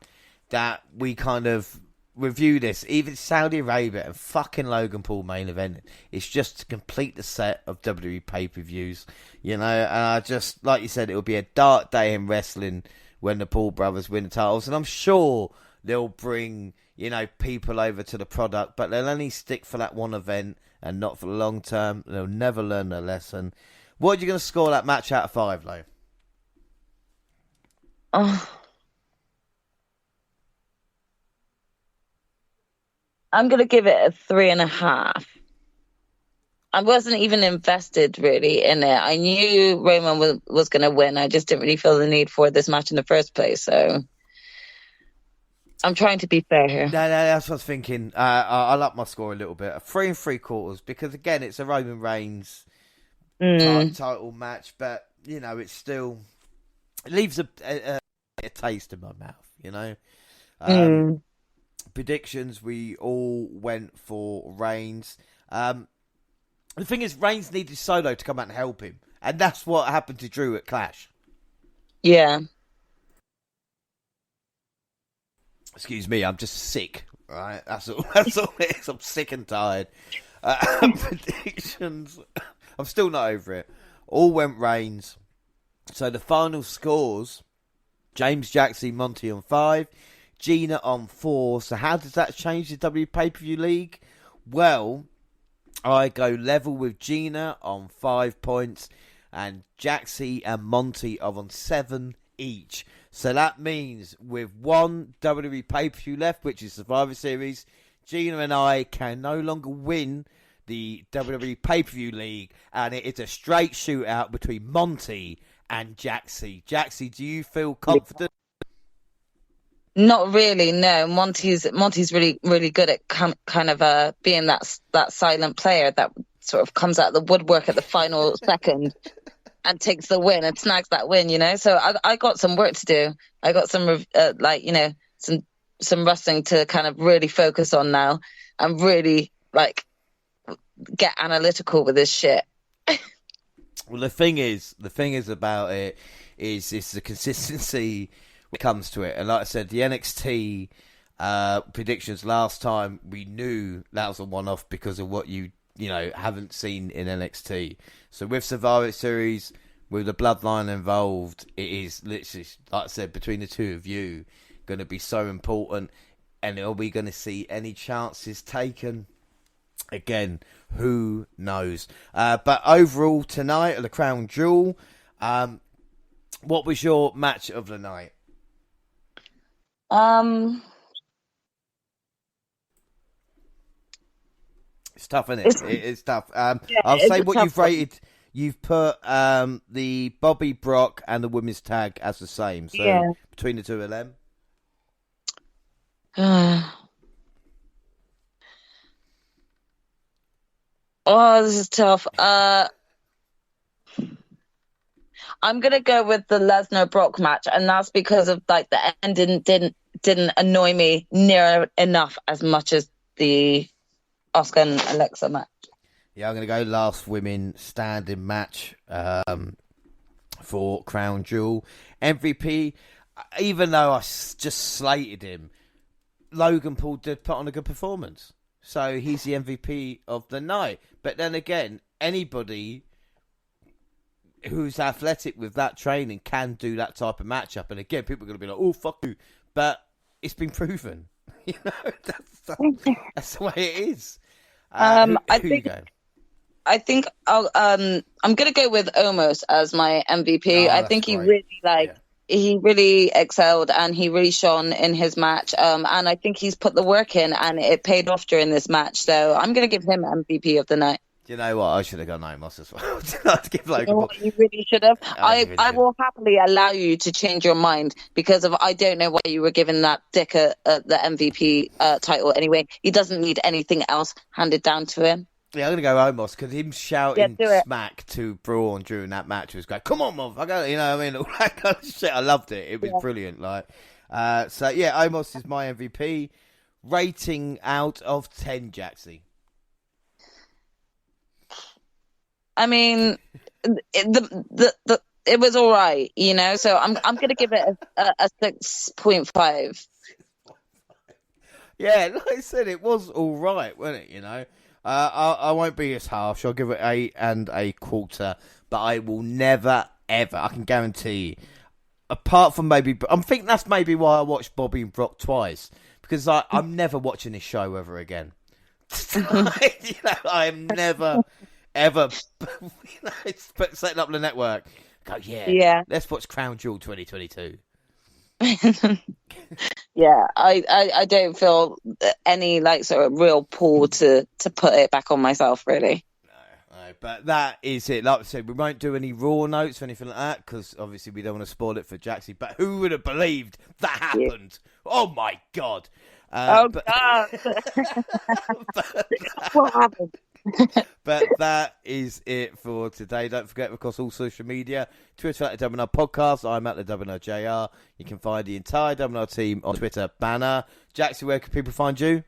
that we kind of review this. Even Saudi Arabia and fucking Logan Paul main event. It's just to complete the set of WWE pay-per-views, you know. And I just, like you said, it'll be a dark day in wrestling when the Paul brothers win the titles. And I'm sure they'll bring, you know, people over to the product, but they'll only stick for that one event and not for the long term. They'll never learn their lesson. What are you going to score that match out of 5, though? I'm going to give it a 3.5. I wasn't even invested really in it. I knew Roman was going to win. I just didn't really feel the need for this match in the first place. So I'm trying to be fair here. No, that's what I was thinking. I'll up my score a little bit. A 3 3/4, because again, it's a Roman Reigns title match, but you know, it still leaves a taste in my mouth. You know, predictions, we all went for Reigns. The thing is, Reigns needed Solo to come out and help him, and that's what happened to Drew at Clash. Yeah. Excuse me, I'm just sick, right? That's all it is. I'm sick and tired. Predictions, I'm still not over it. All went Reigns. So the final scores, James, Jaxie, Monty on 5, Gina on 4. So how does that change the W Pay-Per-View League? Well, I go level with Gina on 5 points, and Jaxie and Monty are on 7 each. So that means with one WWE pay-per-view left, which is Survivor Series, Gina and I can no longer win the WWE pay-per-view league, and it is a straight shootout between Monty and Jaxie. Jaxie, do you feel confident? Not really, no. Monty's really, really good at kind of being that silent player that sort of comes out of the woodwork at the final second and takes the win and snags that win, you know. So I got some work to do. I got some some wrestling to kind of really focus on now and really like get analytical with this shit. Well, the thing is about it is it's the consistency when it comes to it. And like I said, the NXT predictions last time, we knew that was a one-off because of what you haven't seen in NXT. So with Survivor Series, with the bloodline involved, it is literally, like I said, between the two of you, going to be so important. And are we going to see any chances taken? Again, who knows? But overall tonight at the Crown Jewel, what was your match of the night? It's tough, isn't it? It's tough. I'll say what you've rated. You've put the Bobby Brock and the women's tag as the same. So between the two of them. Oh, this is tough. I'm gonna go with the Lesnar Brock match, and that's because of like the ending didn't annoy me near enough as much as the Asuka and Alexa match. Yeah, I'm gonna go last women standing match for Crown Jewel. MVP, even though I just slated him, Logan Paul did put on a good performance. So he's the MVP of the night. But then again, anybody who's athletic with that training can do that type of matchup. And again, people are going to be like, oh, fuck you. But it's been proven. You know, that's the way it is. I think I'm going to go with Omos as my MVP. I think he really he really excelled and he really shone in his match. And I think he's put the work in and it paid off during this match. So I'm going to give him MVP of the night. Do you know what? I should have gone Omos as well. To give Logan Paul. You really should have. I will happily allow you to change your mind because of I don't know why you were given that dick the MVP title anyway. He doesn't need anything else handed down to him. Yeah, I'm going to go Omos because him shouting smack to Braun during that match was great. Come on, motherfucker. You know what I mean? All that kind of shit. I loved it. It was brilliant. So, yeah, Omos is my MVP. Rating out of 10, Jaxie. I mean, it was all right, you know. So I'm going to give it a 6.5. Yeah, like I said, it was all right, wasn't it? You know, I won't be as harsh. I'll give it 8.25, but I will never, ever. I can guarantee you. Apart from maybe, I think that's maybe why I watched Bobby and Brock twice, because I'm never watching this show ever again. I'm never, ever, setting up the network. Go, Yeah. Let's watch Crown Jewell 2022. Yeah, I don't feel any like sort of real pull to put it back on myself, really. No, but that is it. Like I said, we won't do any raw notes or anything like that because obviously we don't want to spoil it for Jaxie. But who would have believed that happened? Yeah. Oh my God! God! What happened? But that is it for today. Don't forget, of course, all social media. Twitter at the WNR Podcast. I'm at the WNR JR. You can find the entire WNR team on Twitter banner. Jaxie, where can people find you?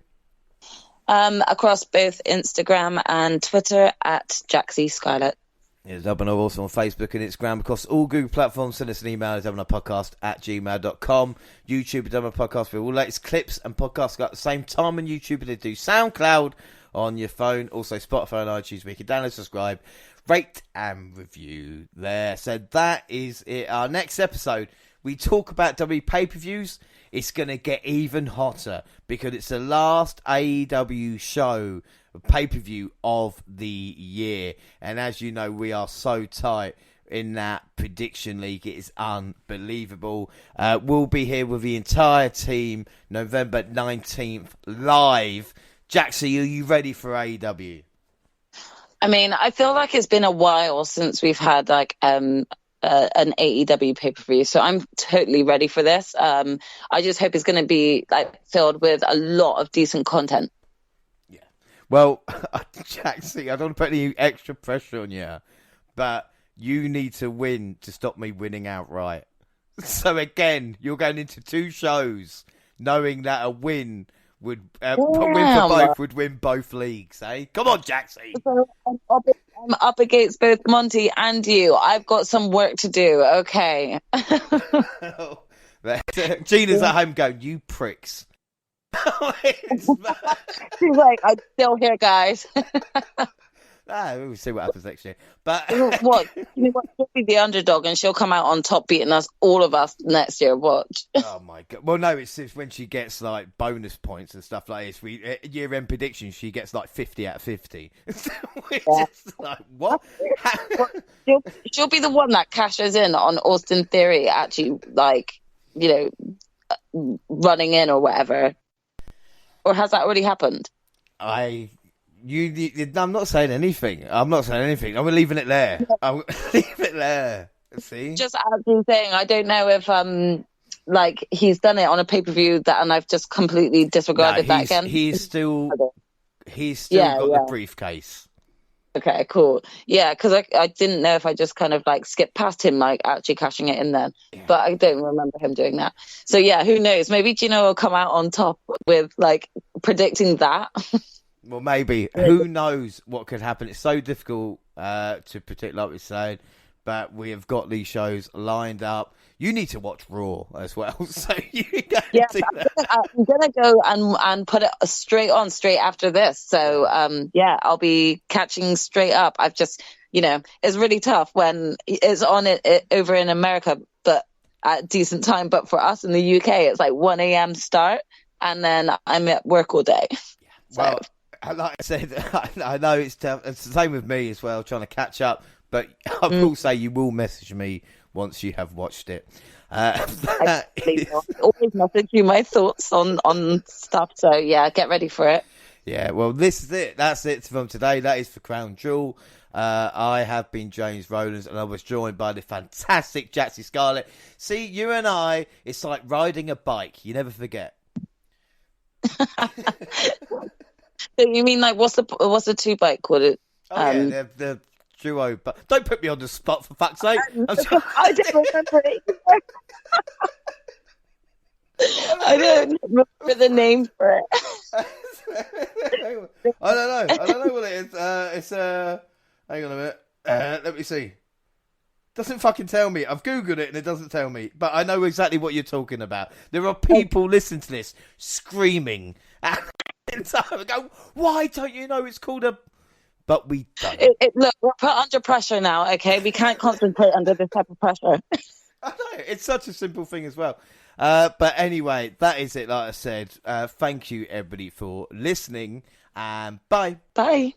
Across both Instagram and Twitter at Jaxie Scarlett. Yeah, WNR also on Facebook and Instagram. Across all Google platforms, send us an email at WNRpodcast@gmail.com. YouTube, WNR Podcast, for all latest clips and podcasts at the same time on YouTube. And they do SoundCloud on your phone. Also Spotify and iTunes, where you can download, subscribe, rate and review there. So that is it. Our next episode, we talk about WWE pay-per-views. It's going to get even hotter because it's the last AEW show, pay-per-view of the year. And as you know, we are so tight in that prediction league. It is unbelievable. We'll be here with the entire team November 19th live. Jaxie, are you ready for AEW? I mean, I feel like it's been a while since we've had like an AEW pay-per-view, so I'm totally ready for this. I just hope it's going to be like filled with a lot of decent content. Yeah. Well, Jaxie, I don't want to put any extra pressure on you, but you need to win to stop me winning outright. So again, you're going into two shows knowing that a win would win for both would win both leagues, eh? Come on, Jaxie. So I'm up against both Monty and you. I've got some work to do. Okay. Gina's at home going, "You pricks." She's like, "I'm still here, guys." We'll see what happens next year. But what? You know what? She'll be the underdog, and she'll come out on top, beating all of us next year. Watch. Oh my God! Well, no, it's when she gets like bonus points and stuff like this. Year-end predictions, she gets like 50 out of 50. Just like what? she'll be the one that cashes in on Austin Theory. Actually, like running in or whatever. Or has that already happened? I'm not saying anything. I'm I'm leaving it there. I'm leaving it there. See? Just as you're saying, I don't know if like he's done it on a pay-per-view and I've just completely disregarded that again. He's still got the briefcase. Okay, cool. Yeah, because I didn't know if I just kind of like skipped past him, like actually cashing it in then. Yeah. But I don't remember him doing that. So yeah, who knows? Maybe Gino will come out on top with like predicting that. Well, maybe. Who knows what could happen? It's so difficult to predict, like we're saying. But we have got these shows lined up. You need to watch Raw as well. So you go do that. I'm gonna go and put it straight after this. So I'll be catching straight up. I've just it's really tough when it's on it over in America, but at a decent time. But for us in the UK, it's like 1 a.m. start, and then I'm at work all day. Well, like I said, I know it's tough. It's the same with me as well, trying to catch up. But I will say you will message me once you have watched it. Always message you my thoughts on stuff. So yeah, get ready for it. Yeah, well, this is it. That's it from today. That is for Crown Jewell. I have been James Rowlands, and I was joined by the fantastic Jaxie Scarlett. See, you and I, it's like riding a bike. You never forget. So you mean like what's the two bike called? The duo. But don't put me on the spot for fuck's sake. I don't remember it. I don't remember the name for it. I don't know what it is. It's hang on a minute. Let me see. Doesn't fucking tell me. I've Googled it and it doesn't tell me. But I know exactly what you're talking about. There are people listening to this screaming at in time and go, why don't you know it's called a... But we don't. Look, we're put under pressure now, okay? We can't concentrate under this type of pressure. I know, it's such a simple thing as well. But anyway, that is it, like I said. Thank you, everybody, for listening, and bye. Bye.